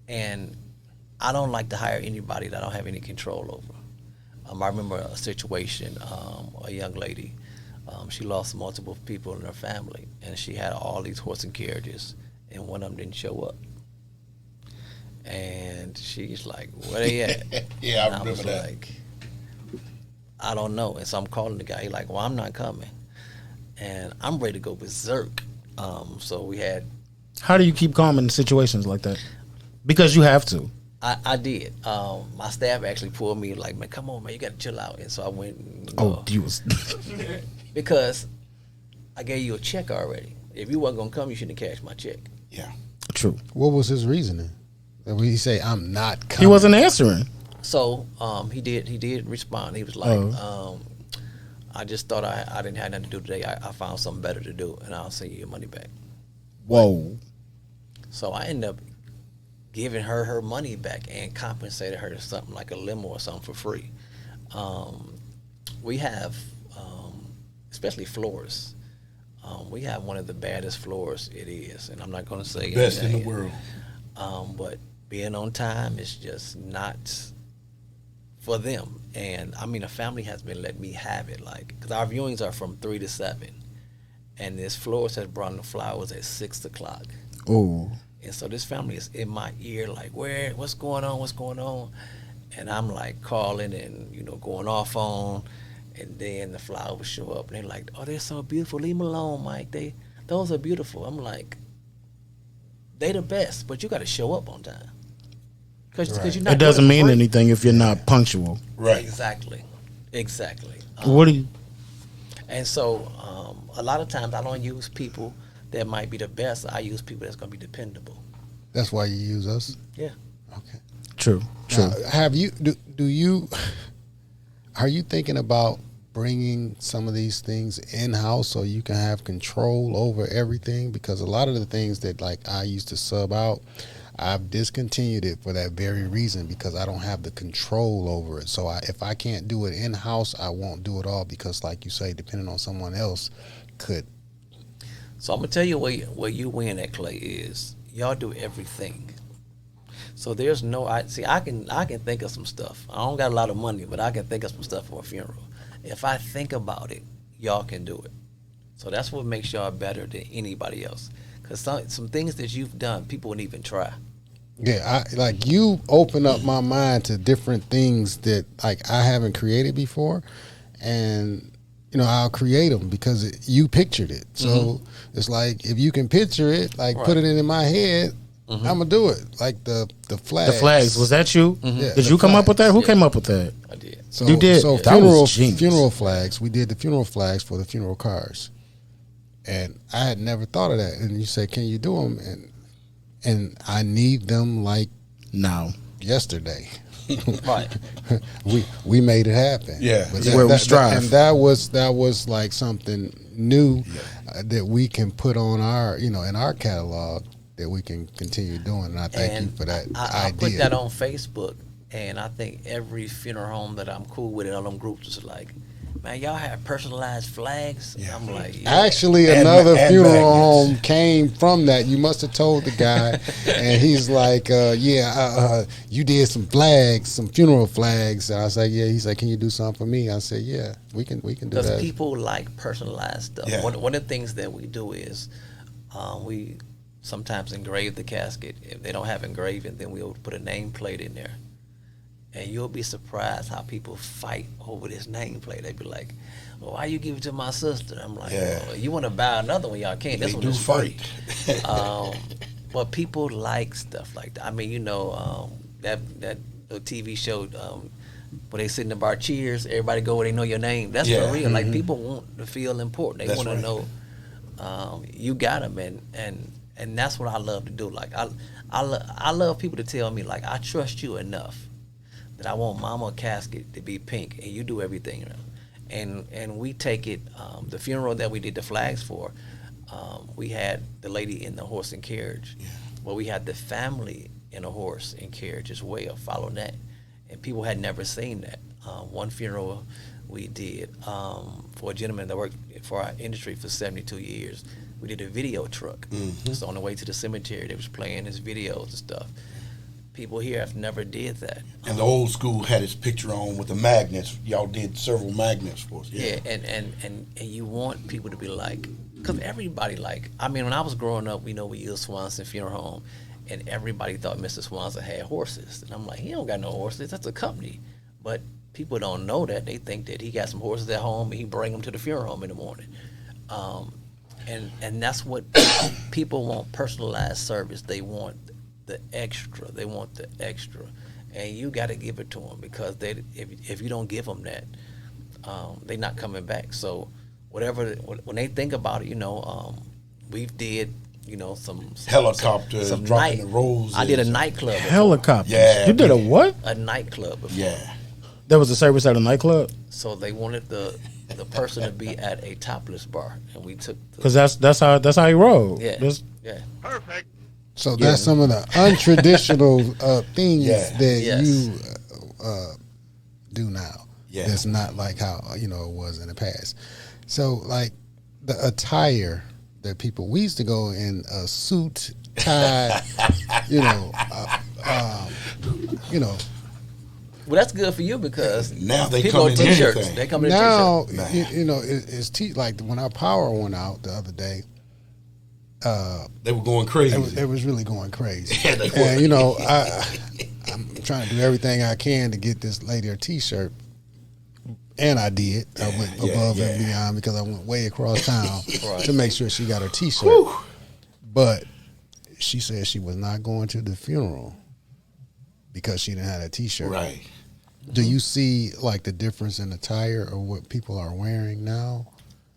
and I don't like to hire anybody that I don't have any control over. I remember a situation, a young lady, she lost multiple people in her family, and she had all these horse and carriages, and one of them didn't show up. And she's like, "Where they at?" Yeah, I remember that. Like, I don't know. And so I'm calling the guy. He's like, "Well, I'm not coming." And I'm ready to go berserk. So we had. How do you keep calm in situations like that? Because you have to. I did. My staff actually pulled me like, "Man, come on, man, you got to chill out." And so I went. Because I gave you a check already. If you wasn't gonna come, you shouldn't have cashed my check. Yeah, true. What was his reasoning? When he say, "I'm not coming"? He wasn't answering. So he did respond. He was like, "I just thought I didn't have nothing to do today. I found something better to do, and I'll send you your money back." Whoa. So I ended up giving her money back and compensated her to something like a limo or something for free. We have, especially floors, we have one of the baddest floors it is, and I'm not going to say the best in the world. But being on time is just not for them. And I mean, a family has been letting me have it, like, because our viewings are from 3 to 7, and this florist has brought in the flowers at 6 o'clock. Oh. And so this family is in my ear, like, what's going on? And I'm like calling and, going off on, and then the flowers show up and they're like, "Oh, they're so beautiful. Leave them alone, Mike. Those are beautiful." I'm like, they the best, but you got to show up on time. Because you're not. It doesn't mean anything if you're not punctual. Right. Exactly. What do you? And so a lot of times I don't use people that might be the best. I use people that's going to be dependable. That's why you use us? Yeah. Okay. True. Now, are you thinking about bringing some of these things in-house so you can have control over everything? Because a lot of the things that like I used to sub out, I've discontinued it for that very reason, because I don't have the control over it. So if I can't do it in-house, I won't do it all, because like you say, depending on someone else could. So I'm going to tell you where you win at, Clay, is y'all do everything. So there's no, I can think of some stuff. I don't got a lot of money, but I can think of some stuff for a funeral. If I think about it, y'all can do it. So that's what makes y'all better than anybody else. Because some things that you've done, people wouldn't even try. Yeah, you open up my mind to different things that like I haven't created before, and I'll create them because you pictured it. So it's like, if you can picture it, like put it in my head, I'm gonna do it. Like the flags. The flags, was that you? Yeah, did you come up with that? Who came up with that? I did. So, you did. So funeral flags. We did the funeral flags for the funeral cars, and I had never thought of that. And you said, "Can you do them?" And I need them like now, yesterday. Right. we made it happen. Yeah, but where we strive. And that was like something new that we can put on our in our catalog that we can continue doing. And I thank you for that idea. I put that on Facebook, And I think every funeral home that I'm cool with in all them groups is like, man, y'all have personalized flags. Yeah. I'm like, Actually, And another and funeral magnets. home came from that. You must have told the guy, and he's like, you did some flags, some funeral flags. And I said, yeah. He's like, can you do something for me? I said, yeah, we can do because that. people like personalized stuff. Yeah. One of the things that we do is we sometimes engrave the casket. If they don't have engraving, then we'll put a nameplate in there. And you'll be surprised how people fight over this nameplate. They be like, well, why you give it to my sister? I'm like, well, you want to buy another one, y'all can't. This They one do is free. fight. But people like stuff like that. I mean, that little TV show where they sit in the bar, cheers, everybody go where they know your name. That's Yeah. for real. Like, people want to feel important. They That's want to right. know you got them. And that's what I love to do. Like, I love people to tell me, like, I trust you enough that I want mama casket to be pink, and you do everything. And we take it. The funeral that we did the flags for, we had the lady in the horse and carriage. Yeah. Well, we had the family in a horse and carriage as well, following that, and people had never seen that. One funeral we did for a gentleman that worked for our industry for 72 years. We did a video truck. So on the way to the cemetery, they was playing his videos and stuff. People here have never did that. And the old school had his picture on with the magnets. Y'all did several magnets for us. Yeah, and you want people to be like, because everybody like, I mean, when I was growing up, we used Swanson Funeral Home, and everybody thought Mr. Swanson had horses. And I'm like, he don't got no horses. That's a company. But people don't know that. They think that he got some horses at home and he bring them to the funeral home in the morning. And that's what people want, personalized service. They want the extra. They want the extra. And you got to give it to them, because if you don't give them that, they're not coming back. So whatever, when they think about it, we did, some Helicopters some dropping the roses. I did a nightclub. before. Helicopters. Yeah. You did a what? A nightclub. Before. Yeah. There was a service at a nightclub? So they wanted the person to be at a topless bar, and we took. Because that's how he rolled. Yeah. That's- Yeah. So that's some of the untraditional things Yeah. that Yes. you do now. Yeah. That's not like how it was in the past. So like the attire that we used to go in a suit, tie, Well, that's good for you, because Now they people come are in t-shirts. anything. They come in now t-shirts. it's like when our power went out the other day. They were going crazy. It was really going crazy. Yeah, they And were. I'm trying to do everything I can to get this lady a T-shirt, and I did. I went above and beyond, because I went way across town to make sure she got her T-shirt. But she said she was not going to the funeral because she didn't have a T-shirt. Right. Do you see like the difference in attire or what people are wearing now,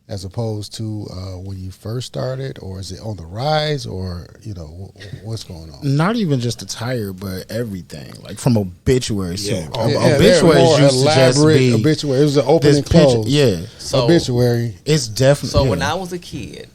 as opposed to when you first started, or is it on the rise, or what's going on? Not even just attire, but everything. Like from obituaries. Yeah. too. Obituaries Obituaries used to just be obituary. It was an open this and closed. picture. Yeah. So- obituary. It's definitely. So when I was a kid,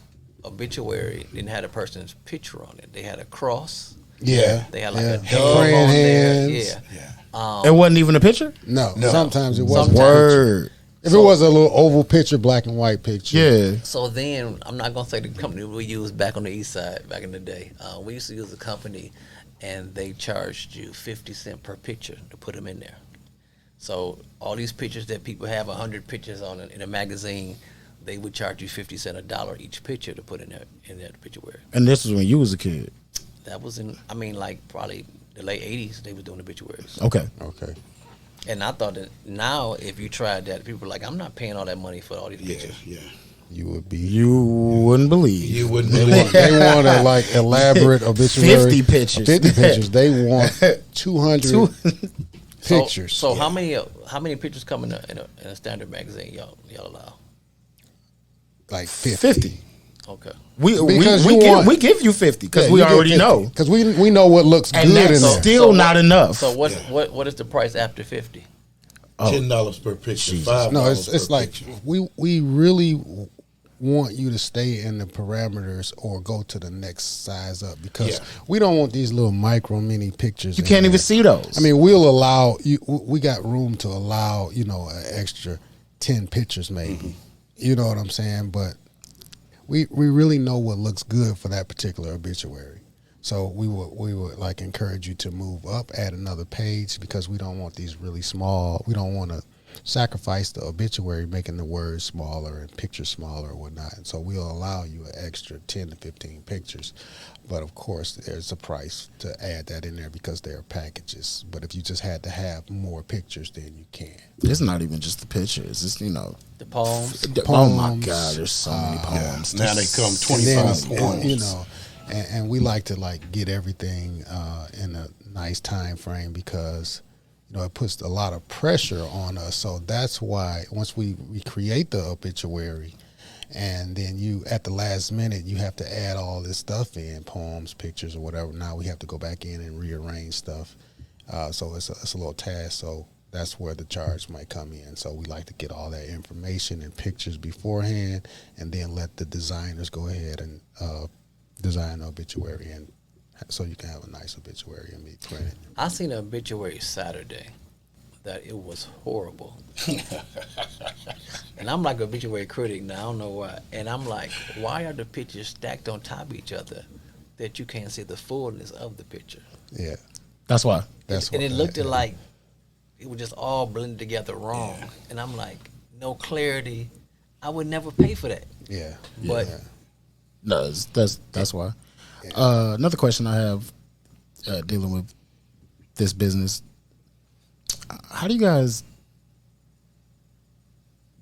obituary didn't have a person's picture on it. They had a cross. Yeah, They had like yeah. a dove Praying on hands. there. Yeah. it wasn't even a picture? No, No. sometimes it wasn't. Word. If it was a little oval picture, black and white picture. Yeah. So then, I'm not gonna say the company we used back on the east side back in the day. We used to use a company, and they charged you 50 cents per picture to put them in there. So all these pictures that people have 100 pictures on in a magazine, they would charge you 50 cents, $1 each picture to put in that obituary. And this was when you was a kid. That was probably the late 80s. They were doing obituaries. Okay. Okay. And I thought that now, if you tried that, people were like, I'm not paying all that money for all these Yeah. pictures. Yeah. You would be. You wouldn't believe. You wouldn't They believe. want a like elaborate obituary. 50 pictures. 50 pictures. They want 200 pictures. So how many pictures come in a standard magazine y'all allow? like 50. 50. Okay. Because you give you 50 because we already know. Because we know what looks And good that's in there. still not enough. So what is the price after 50? $10 per picture. Jesus. $5 No, it's per like picture. we really want you to stay in the parameters or go to the next size up because Yeah. we don't want these little micro mini pictures. You in can't there. even see those. I mean, we'll allow you. We got room to allow an extra 10 pictures, maybe. You know what I'm saying? But we really know what looks good for that particular obituary. So we would like encourage you to move up, add another page because we don't want these really small. We don't want to sacrifice the obituary, making the words smaller and pictures smaller or whatnot. And so we'll allow you an extra 10 to 15 pictures. But of course, there's a price to add that in there because they're packages. But if you just had to have more pictures, then you can. it's not even just the pictures. It's The poems. oh my Poems, God, there's so many poems. Now they come And then, 25 poems. and we like to get everything in a nice time frame because it puts a lot of pressure on us. So that's why once we create the obituary, and then you at the last minute you have to add all this stuff in, poems, pictures, or whatever. Now we have to go back in and rearrange stuff. So it's a little task. So that's where the charge might come in. So we like to get all that information and pictures beforehand, and then let the designers go ahead and design the obituary, and so you can have a nice obituary and be printed. I seen an obituary Saturday that it was horrible. And I'm like an obituary critic now, I don't know why. And I'm like, why are the pictures stacked on top of each other that you can't see the fullness of the picture? Yeah, That's why. that's And what it looked like it was just all blended together wrong. And I'm like, no clarity. I would never pay for that. Yeah, But yeah. No, that's why. Another question I have dealing with this business: how do you guys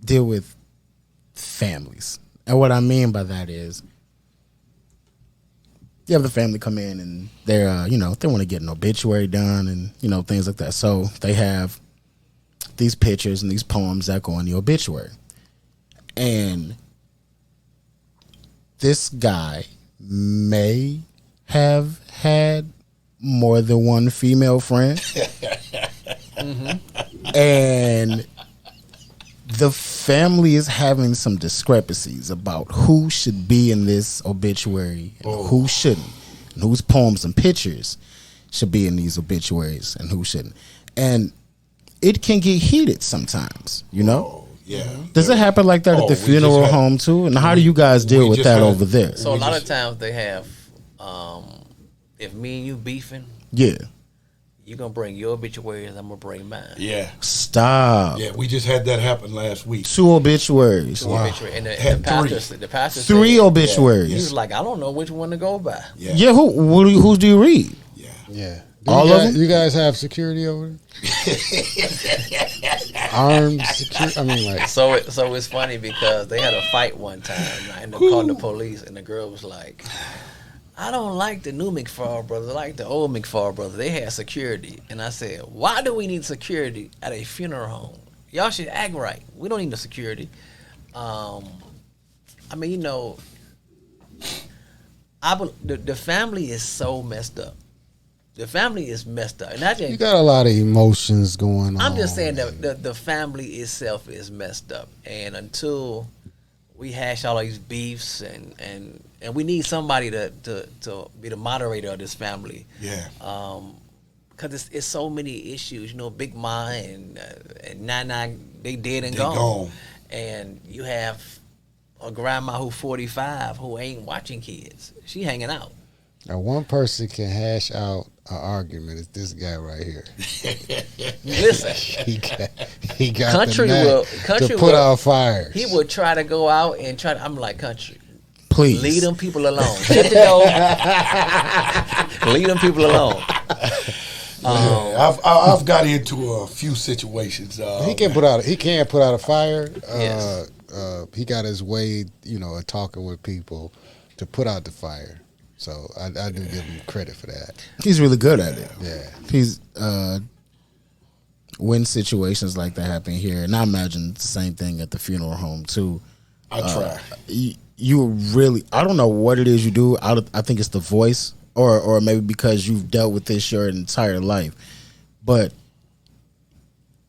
deal with families? And what I mean by that is, you have the family come in and they're they want to get an obituary done and things like that. So they have these pictures and these poems that go in the obituary, and this guy may have had more than one female friend. And the family is having some discrepancies about who should be in this obituary and who shouldn't, and whose poems and pictures should be in these obituaries and who shouldn't. And it can get heated sometimes, Yeah. Does it happen like that at the funeral home too? And how do you guys deal with that over there? so a lot of times they have, if me and you beefing, Yeah. you're going to bring your obituaries, I'm going to bring mine. Yeah. Stop. Yeah, we just had that happen last week. 2 obituaries. Two obituary. And Had the pastor 3 said, obituaries. he was like, I don't know which one to go by. Yeah. Yeah, who do you read? Yeah. Yeah. All of them? You guys have security over there? Armed security? I mean, like... So it's funny because they had a fight one time, and they called the police, and the girl was like, I don't like the new McFall brothers. I like the old McFall brothers. They had security. And I said, why do we need security at a funeral home? Y'all should act right. We don't need no security. I mean, the family is so messed up. The family is messed up. And I You got a lot of emotions going on. I'm just saying that the family itself is messed up, and until we hash all these beefs and we need somebody to be the moderator of this family. Yeah. Because it's so many issues. Big Ma and Nana, they dead and They gone. gone. And you have a grandma who 45 who ain't watching kids. She hanging out. Now, one person can hash out an argument. It's this guy right here. Listen, He got Kountry the knack to put out fires. He would try to go out and try to. I'm like, Kountry, Please. leave them people alone. Shut the door. Leave them people alone. I've got into a few situations. He can put out. He can put out a fire. Yes. He got his way, of talking with people to put out the fire. So I do give him credit for that. He's really good at it. Yeah. He's when situations like that happen here, and I imagine the same thing at the funeral home too. I try. You really, I don't know what it is you do. I think it's the voice, or maybe because you've dealt with this your entire life, but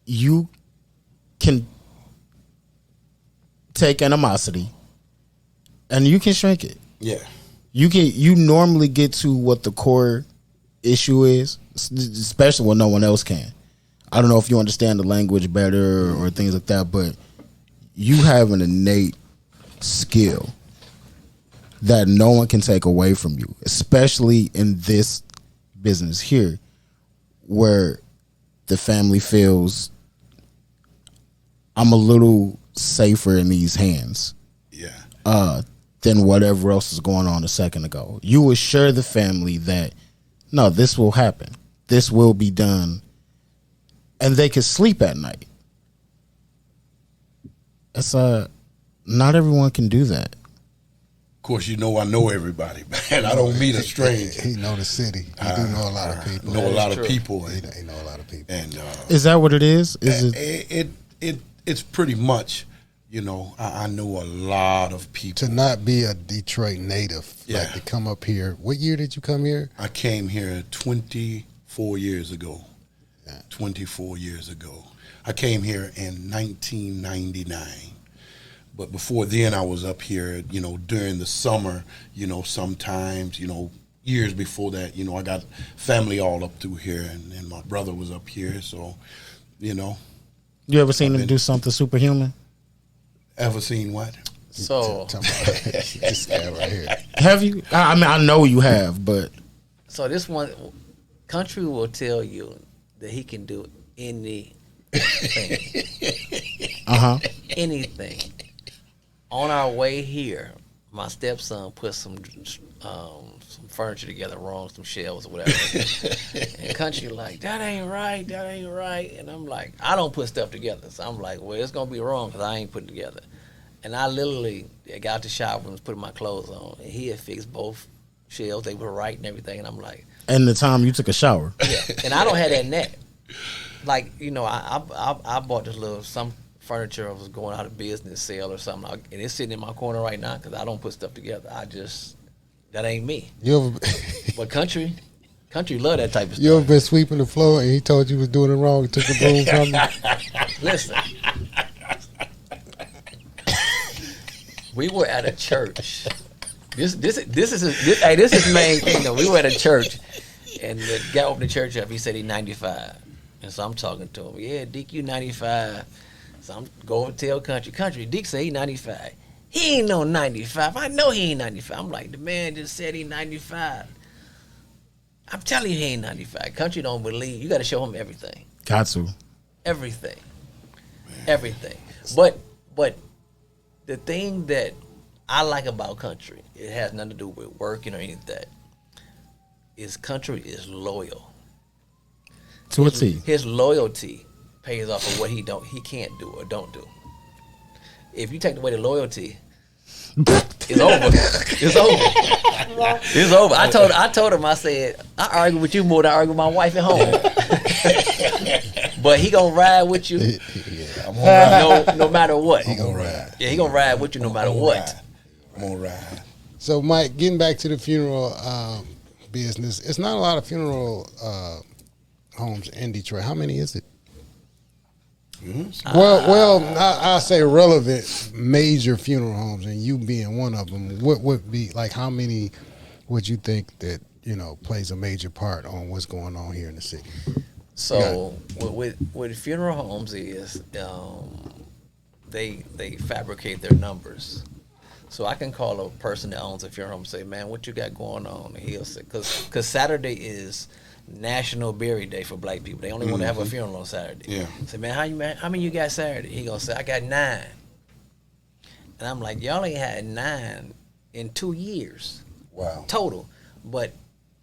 you can take animosity And you can shrink it. Yeah. You normally get to what the core issue is, especially when no one else can. I don't know if you understand the language better or things like that, but you have an innate skill that no one can take away from you, especially in this business here, where the family feels I'm a little safer in these hands. Yeah. Than whatever else is going on a second ago. You assure the family that no, this will happen. This will be done. And they can sleep at night. It's not everyone can do that. Of course, I know everybody, man. I don't meet a stranger. He know the city. He do know a lot of people. Know a lot of people. He know a lot of people. And is that what it is? Is it's pretty much, I know a lot of people. To not be a Detroit native, like to come up here. What year did you come here? I came here 24 years ago. 24 years ago. I came here in 1999. But before then, I was up here, during the summer, sometimes, years before that, I got family all up through here, and my brother was up here, so, You ever seen him do something superhuman? Ever seen what? So this guy right here. Have you? I mean, I know you have, but so this one, Kountry will tell you that he can do anything. Anything. On our way here, my stepson put some furniture together wrong, some shelves or whatever. And Kountry like, that ain't right. And I'm like, I don't put stuff together. So I'm like, well, it's going to be wrong because I ain't putting it together. And I literally got out the shower and was putting my clothes on. And he had fixed both shelves. They were right and everything. And I'm like. And the time you took a shower. Yeah. And I don't have that net. Like, I bought this some furniture. I was going out of business sale or something. And it's sitting in my corner right now because I don't put stuff together. That ain't me. But Kountry love that type of stuff. You ever been sweeping the floor and he told you was doing it wrong and took the broom from you? Listen. We were at a church. This is main thing though. We were at a church and the guy opened the church up, he said he's 95. And so I'm talking to him, yeah, Deke, you 95. So I'm going to tell Kountry, Deke say he 95. He ain't no 95. I know he ain't 95. I'm like, the man just said he 95. I'm telling you he ain't 95. Kountry don't believe. You got to show him everything. Got to. Everything. Everything. But the thing that I like about Kountry, it has nothing to do with working or anything like that, is Kountry is loyal. To a T. His loyalty pays off of what he can't do or don't do. If you take away the loyalty, it's over. It's over. It's over. I told him, I said, I argue with you more than I argue with my wife at home. But he gonna ride with you. No matter what. He gonna ride. Yeah, he gonna ride with you no matter what. I'm gonna ride. So, Mike, getting back to the funeral business, it's not a lot of funeral homes in Detroit. How many is it? Mm-hmm. Well, I'll say relevant major funeral homes, and you being one of them. What would be like? How many would you think that plays a major part on what's going on here in the city? So with funeral homes is they fabricate their numbers. So I can call a person that owns a funeral home and say, man, what you got going on? And he'll say, because Saturday is National Berry Day for black people. They only want to have a funeral on Saturday. Yeah. Say, man, how many you got Saturday? He gonna say, I got 9. And I'm like, y'all ain't had 9 in 2 years. Wow. Total. But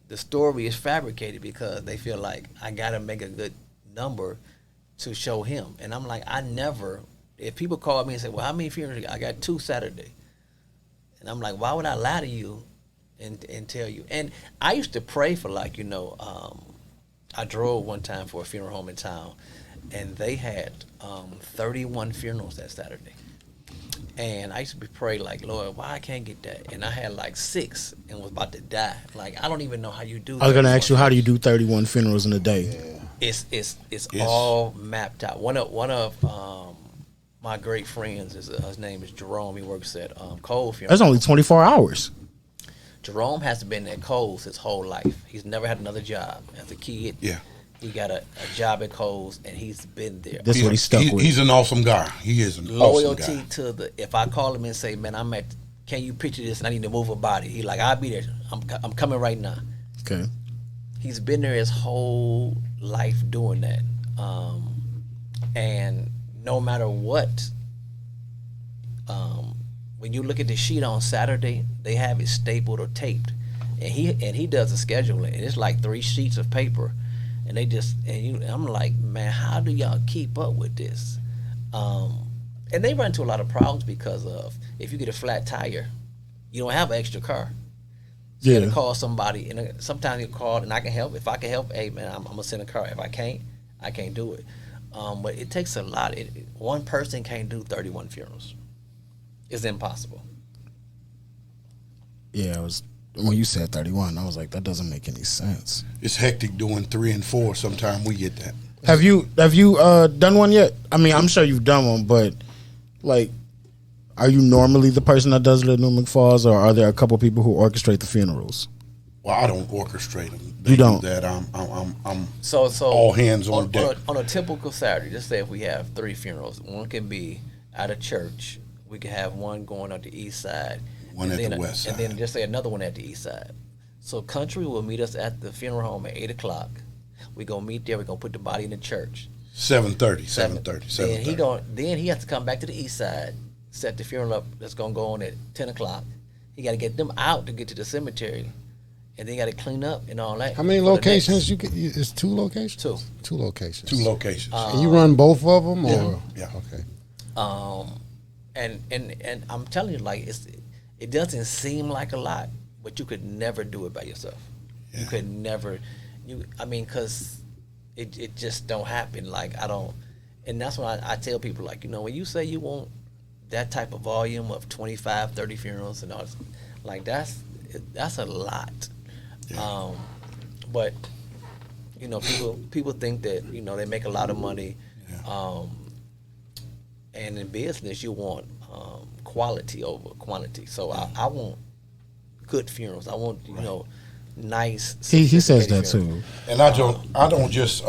the story is fabricated because they feel like I gotta make a good number to show him. And I'm like, if people call me and say, well, how many funerals? I got 2 Saturday. And I'm like, why would I lie to you and tell you? And I used to pray for I drove one time for a funeral home in town, and they had 31 funerals that Saturday. And I used to pray like, Lord, why I can't get that? And I had like 6 and was about to die. Like, I don't even know how you do that. I was going to ask you, how do you do 31 funerals in a day? Yeah. It's all mapped out. One of my great friends is his name is Jerome. He works at Cole Funeral. That's only 24 hours. Jerome has been at Cole's his whole life. He's never had another job as a kid. Yeah. He got a job at Cole's, and he's been there. That's what he's stuck with. He's an awesome guy. He is an Loyalty awesome guy. to the. If I call him and say, "Man, can you picture this? And I need to move a body." He like, "I'll be there. I'm coming right now." Okay. He's been there his whole life doing that, and no matter what, when you look at the sheet on Saturday, they have it stapled or taped, and he does the scheduling, and it's like 3 sheets of paper, and I'm like, man, how do y'all keep up with this? And they run into a lot of problems because of if you get a flat tire, you don't have an extra car. So you gotta call somebody, and sometimes you call and I can help. If I can help, hey man, I'm gonna send a car. If I can't do it. But it takes a lot. One person can't do 31 funerals. It's impossible. Yeah, when you said 31, I was like, that doesn't make any sense. It's hectic doing 3 and 4. Sometimes we get that. Have you done one yet? I mean, I'm sure you've done one, but like, are you normally the person that does the new McFalls, or are there a couple people who orchestrate the funerals? Well, I don't orchestrate them. You don't. Do that. I'm So all hands on deck. On a typical Saturday, just say if we have 3 funerals, one can be at a church. We could have one going on the east side, One at the west side, and then just say another one at the east side. So Kountry will meet us at the funeral home at 8:00. We gonna meet there. We are gonna put the body in the church. 7:30. Then he has to come back to the east side, set the funeral up. That's gonna go on at 10:00. He got to get them out to get to the cemetery, and then got to clean up and all that. How many locations you get? It's 2 locations. 2. 2 locations. 2 locations. And you run both of them, or Yeah. Okay. And I'm telling you, like it doesn't seem like a lot, but you could never do it by yourself. Yeah. You could never. Because it just don't happen. Like I don't, and that's when I tell people, like, when you say you want that type of volume of 25, 30 funerals and all this, like that's a lot. Yeah. But people think that they make a lot of money. Yeah. And in business, you want quality over quantity. So I want good funerals. I want nice. He says that funerals. too. And I don't just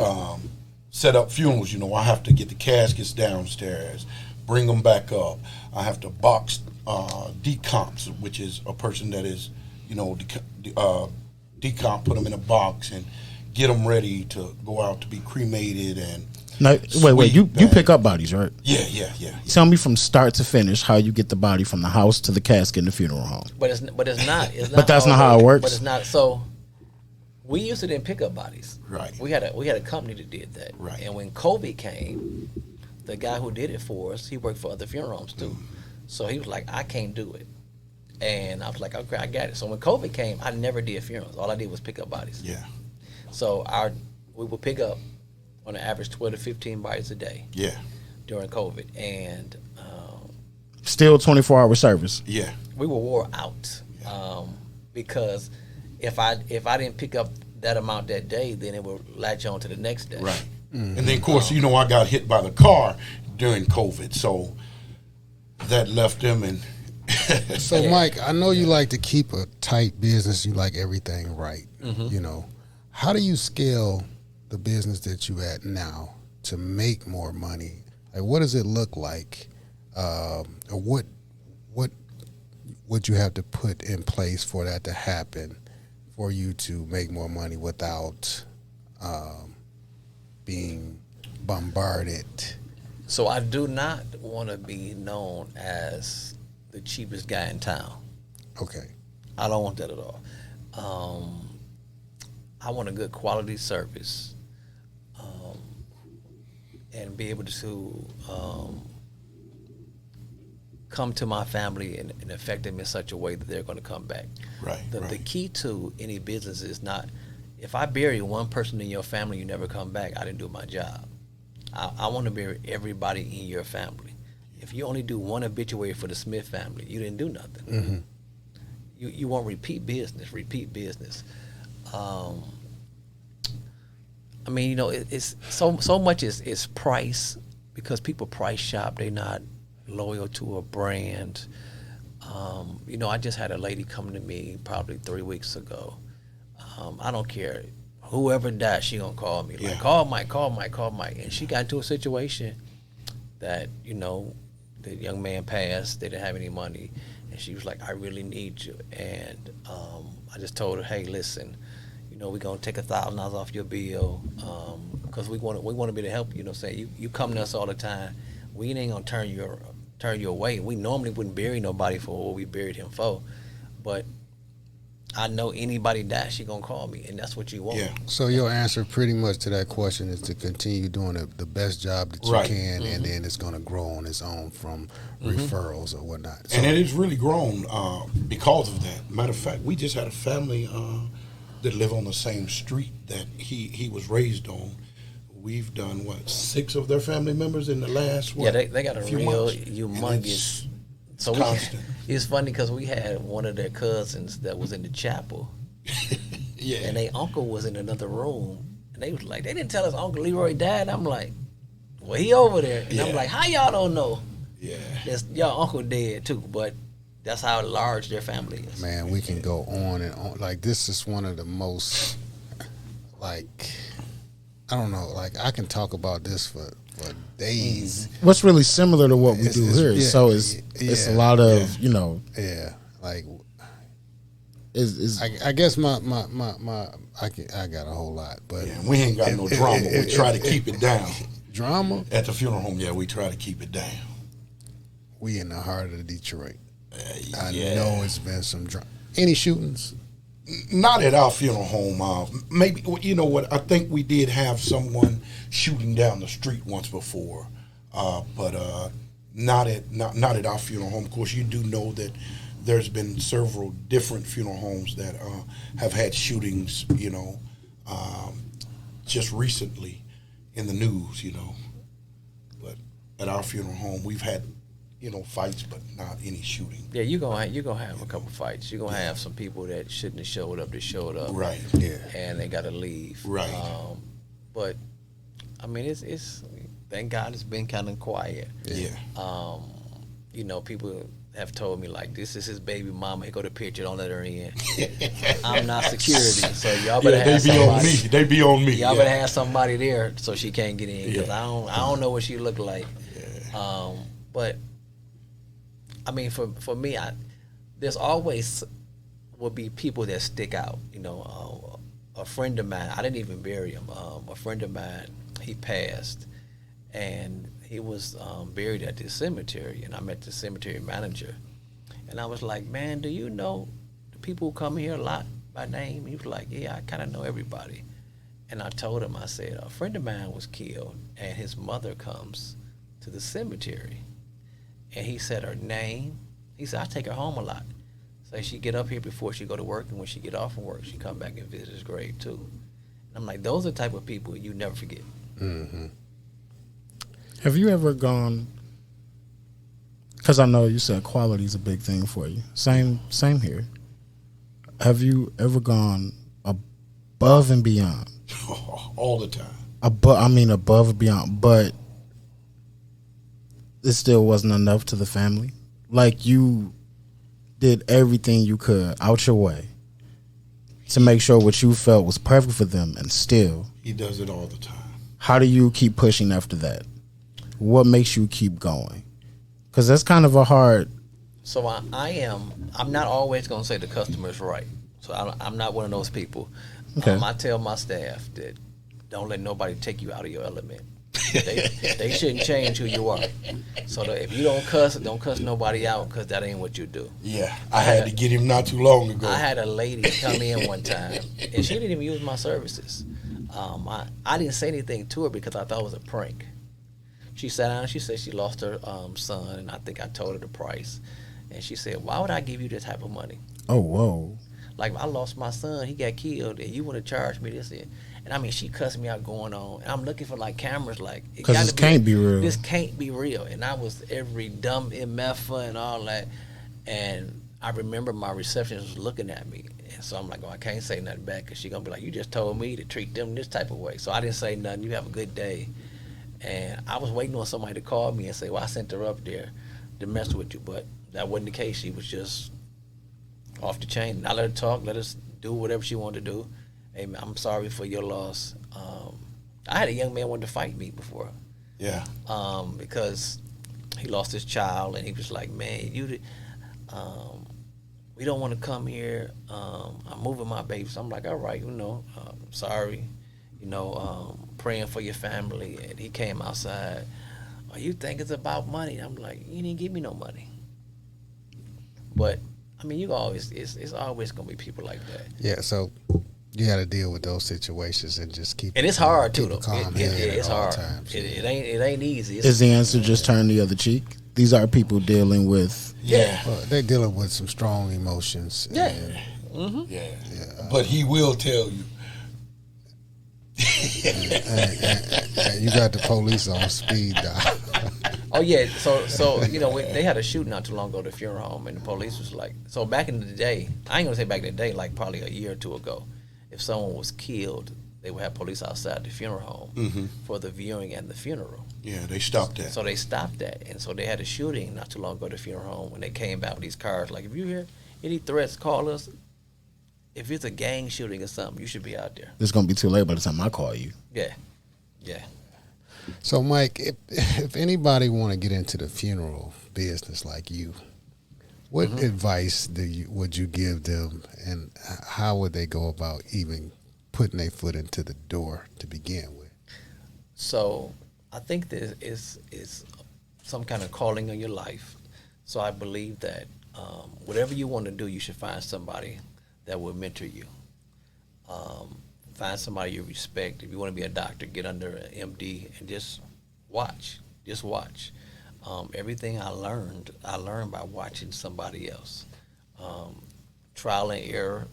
set up funerals. I have to get the caskets downstairs, bring them back up. I have to box decomps, which is a person that is decomp, put them in a box and get them ready to go out to be cremated. And Now, wait, you pick up bodies, right? Yeah. Tell me from start to finish how you get the body from the house to the casket in the funeral home. But it's not. But that's not how it works. But it's not. So we used to didn't pick up bodies. Right. We had a company that did that. Right. And when COVID came, the guy who did it for us, he worked for other funeral homes too. So he was like, I can't do it. And I was like, okay, I got it. So when COVID came, I never did funerals. All I did was pick up bodies. Yeah. So we would pick up on an average 12 to 15 bodies a day. Yeah. During COVID, and Still 24-hour service. Yeah. we were wore out because if I didn't pick up that amount that day, then it would latch on to the next day. Right. And then, of course, I got hit by the car during COVID, so that left them. And So, Mike, I know you like to keep a tight business. You like everything right. How do you scale the business that you at now to make more money? Like, what does it look like? Or what would you have to put in place for that to happen, for you to make more money without being bombarded? So I do not want to be known as the cheapest guy in town. Okay. I don't want that at all. I want a good quality service, and be able to come to my family and affect them in such a way that they're going to come back. Right. The key to any business is not, if I bury one person in your family, you never come back, I didn't do my job. I want to bury everybody in your family. If you only do one obituary for the Smith family, you didn't do nothing. Mm-hmm. You want repeat business. I mean, it's so much is price, because people price shop, they not loyal to a brand. You know, I just had a lady come to me probably 3 weeks ago. I don't care. Whoever died, she gonna call me. Like, call Mike. And she got into a situation that, you know, the young man passed. They didn't have any money. And she was like, I really need you. And I just told her, hey, listen, you know, we're gonna take $1,000 off your bill, because we want to be to help you. You know what I'm saying? You come to us all the time. We ain't gonna turn you away. We normally wouldn't bury nobody for what we buried him for, but I know anybody died, she gonna call me, and that's what you want. Yeah. So your answer pretty much to that question is to continue doing the best job that you can, and then it's gonna grow on its own from referrals or whatnot. So, and it has really grown because of that. Matter of fact, we just had a family that live on the same street that he was raised on. We've done 6 of their family members in the last they got a few real months. humongous. So it's funny because we had one of their cousins that was in the chapel, and their uncle was in another room, and they was like, they didn't tell us Uncle Leroy died. And I'm like, well, he over there, and I'm like, how y'all don't know? Yeah, y'all uncle dead too, but that's how large their family is. Man, we can go on and on. Like, this is one of the most, like, I don't know, like, I can talk about this for days. What's really similar to what we do here. Yeah, so it's a lot of, you know. Yeah, like, is I guess I got a whole lot, but we ain't got no drama. We try to keep it down. Drama at the funeral home? Yeah, we try to keep it down. We in the heart of Detroit. I know it's been some drama. Any shootings? Not at our funeral home. Maybe, you know what? I think we did have someone shooting down the street once before, but not at our funeral home. Of course, you do know that there's been several different funeral homes that have had shootings. You know, just recently in the news. You know, but at our funeral home, we've had, you know, fights, but not any shooting. Yeah, you're gonna have a couple fights. You're gonna have some people that shouldn't have showed up that showed up. Right. Yeah. And they gotta leave. Right. But I mean, it's thank God it's been kind of quiet. Yeah. You know, people have told me, like, this is his baby mama. Here go the picture. Don't let her in. I'm not security, so y'all better have somebody. They be on me. Y'all better have somebody there so she can't get in, because Yeah. I don't know what she look like. Yeah. But I mean, for me, there's always will be people that stick out. You know, a friend of mine, I didn't even bury him. A friend of mine, he passed, and he was buried at this cemetery, and I met the cemetery manager, and I was like, man, do you know the people who come here a lot by name? He was like, yeah, I kind of know everybody. And I told him, I said, a friend of mine was killed, and his mother comes to the cemetery. And he said her name. He said, I take her home a lot. So she get up here before she go to work, and when she get off from work, she come back and visit his grave too. And I'm like, those are the type of people you never forget. Mm-hmm. Have you ever gone, because I know you said quality is a big thing for you. Same here. Have you ever gone above and beyond? All the time. Above and beyond, but it still wasn't enough to the family? Like, you did everything you could out your way to make sure what you felt was perfect for them, and still. He does it all the time. How do you keep pushing after that? What makes you keep going? Because that's kind of a hard. So I'm not always going to say the customer's right. So I'm not one of those people. Okay. I tell my staff that don't let nobody take you out of your element. They shouldn't change who you are. So that if you don't cuss nobody out, because that ain't what you do. Yeah, I had to get him not too long ago. I had a lady come in one time, and she didn't even use my services. I didn't say anything to her because I thought it was a prank. She sat down and she said she lost her son, and I think I told her the price. And she said, why would I give you this type of money? Oh, whoa. Like, I lost my son, he got killed, and you want to charge me this? And I mean, she cussed me out going on. And I'm looking for, like, cameras, like, because this can't be real. This can't be real. And I was every dumb MF and all that. And I remember my receptionist was looking at me. And so I'm like, oh, I can't say nothing back, because she's going to be like, you just told me to treat them this type of way. So I didn't say nothing. You have a good day. And I was waiting on somebody to call me and say, well, I sent her up there to mess with you. But that wasn't the case. She was just off the chain. I let her talk, let her do whatever she wanted to do. Hey, man, I'm sorry for your loss. I had a young man wanted to fight me before. Yeah. Because he lost his child, and he was like, man, we don't want to come here. I'm moving my baby. So I'm like, all right, sorry. Praying for your family. And he came outside. Oh, you think it's about money? I'm like, you didn't give me no money. But I mean, it's always gonna be people like that. Yeah, so you got to deal with those situations and just keep. And it's hard too, keep a though. calm It's head at all hard. times. It ain't easy. Is the answer just turn the other cheek? These are people dealing with. Yeah. Well, they're dealing with some strong emotions. Yeah. And, Yeah. But he will tell you. and you got the police on speed dial. Oh yeah, so they had a shooting not too long ago at the funeral home, and the police was like, so back in the day, I ain't gonna say back in the day, like probably a year or two ago, if someone was killed, they would have police outside the funeral home for the viewing and the funeral. Yeah, they stopped that. So they stopped that, and so they had a shooting not too long ago at the funeral home when they came back with these cars. Like, if you hear any threats, call us. If it's a gang shooting or something, you should be out there. It's gonna be too late by the time I call you. Yeah. So, Mike, if anybody want to get into the funeral business like you, what advice would you give them, and how would they go about even putting their foot into the door to begin with? So I think there is some kind of calling on your life. So I believe that whatever you want to do, you should find somebody that will mentor you. Find somebody you respect. If you want to be a doctor, get under an MD and just watch. Everything I learned by watching somebody else. Trial and error,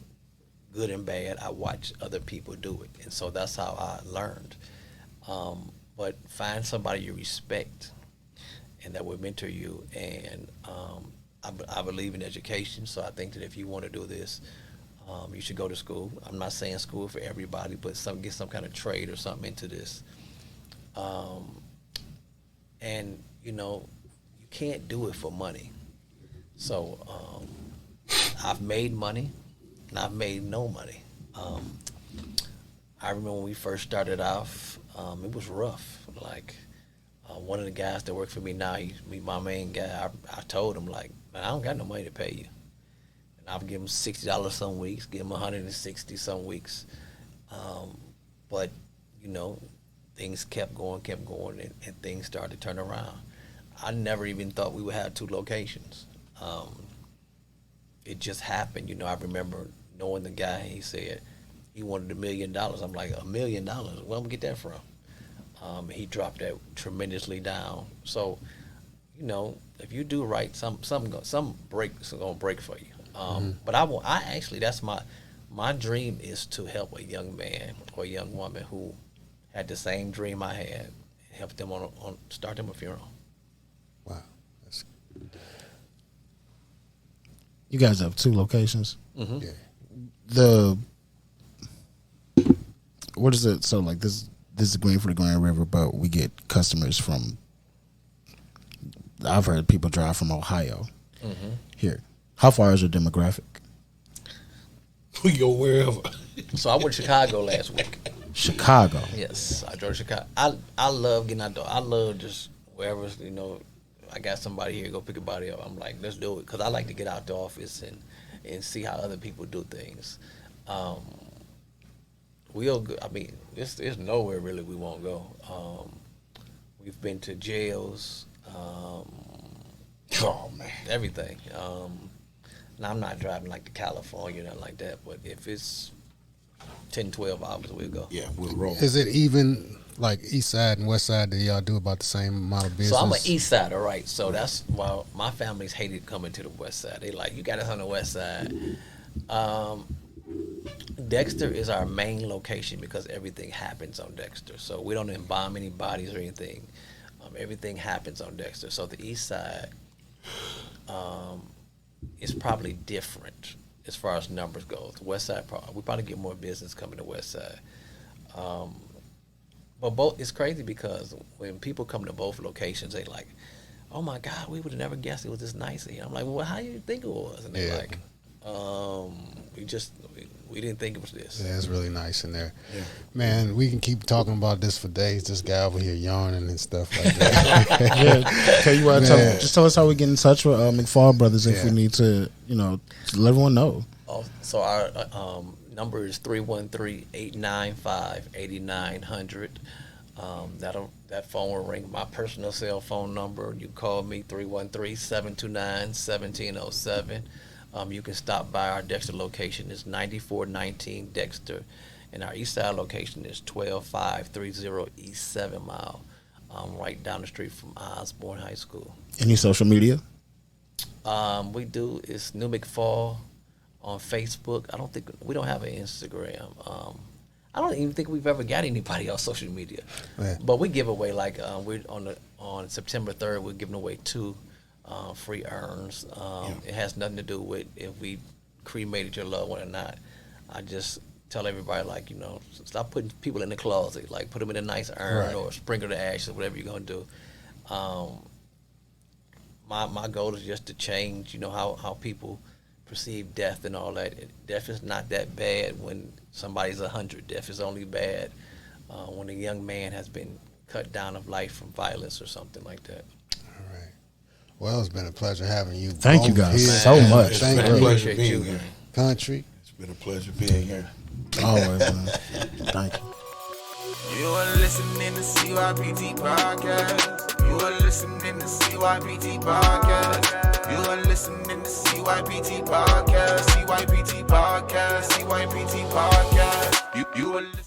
good and bad, I watch other people do it. And so that's how I learned. But find somebody you respect and that will mentor you. And I believe in education, so I think that if you want to do this, you should go to school. I'm not saying school for everybody, but get some kind of trade or something into this. And you can't do it for money. So I've made money, and I've made no money. I remember when we first started off, it was rough. Like one of the guys that work for me now, he's my main guy. I told him, like, man, I don't got no money to pay you. I'll give them $60 some weeks, give them $160 some weeks. But, things kept going, and things started to turn around. I never even thought we would have 2 locations. It just happened. I remember knowing the guy, he said he wanted $1 million. I'm like, $1 million? Where am I going to get that from? He dropped that tremendously down. So, if you do right, some breaks are going to break for you. But that's my dream is to help a young man or a young woman who had the same dream I had, help them start them a funeral. Wow. You guys have 2 locations. Yeah. What is it? So like this is Green for the Grand River, but we get customers from. I've heard people drive from Ohio here. How far is your demographic? We go wherever. So I went to Chicago last week. Chicago. Yes, I drove to Chicago. I love getting out there. I love just wherever, I got somebody here, go pick a body up. I'm like, let's do it. Because I like to get out the office and see how other people do things. There's nowhere really we won't go. We've been to jails. Oh, man. Everything. Now, I'm not driving like to California, nothing like that, but if it's 10, 12 hours, we'll go. Yeah, we'll roll. Is it even like east side and west side? Do y'all do about the same amount of business? So I'm an east sider, right? So that's why my family's hated coming to the west side. They like, you got us on the west side. Dexter is our main location because everything happens on Dexter. So we don't embalm any bodies or anything. Everything happens on Dexter. So the east side is probably different as far as numbers go. The west side, we probably get more business coming to west side. But both, it's crazy because when people come to both locations, they like, oh my God, we would have never guessed it was this nice here. I'm like, well, how do you think it was? And they're like, we didn't think it was this. Yeah, it's really nice in there. Yeah. Man, we can keep talking about this for days. This guy over here yawning and stuff like that. Yeah, tell you what, just tell us how we get in touch with McFall Brothers if we need to, to let everyone know. So our number is 313-895-8900. That phone will ring my personal cell phone number. You call me 313-729-1707. You can stop by our Dexter location. It's 9419 Dexter, and our East Side location is 12530 East 7 Mile, right down the street from Osborne High School. Any social media? We do. It's New McFall on Facebook. We don't have an Instagram. I don't even think we've ever got anybody on social media. Yeah. But we give away we're on September 3rd. We're giving away 2 free urns. It has nothing to do with if we cremated your loved one or not. I just tell everybody stop putting people in the closet. Like put them in a nice urn or sprinkle the ashes, whatever you're gonna do. My goal is just to change, how people perceive death and all that. Death is not that bad when somebody's 100. Death is only bad when a young man has been cut down of life from violence or something like that. All right. Well, it's been a pleasure having you. Thank you guys here. so much. It's been a pleasure being here. Kountry. It's been a pleasure being here. Always, man. Thank you. You are listening to CYPT Podcast. You are listening to CYPT Podcast. You are listening to CYPT Podcast. CYPT Podcast. CYPT Podcast. You are listening.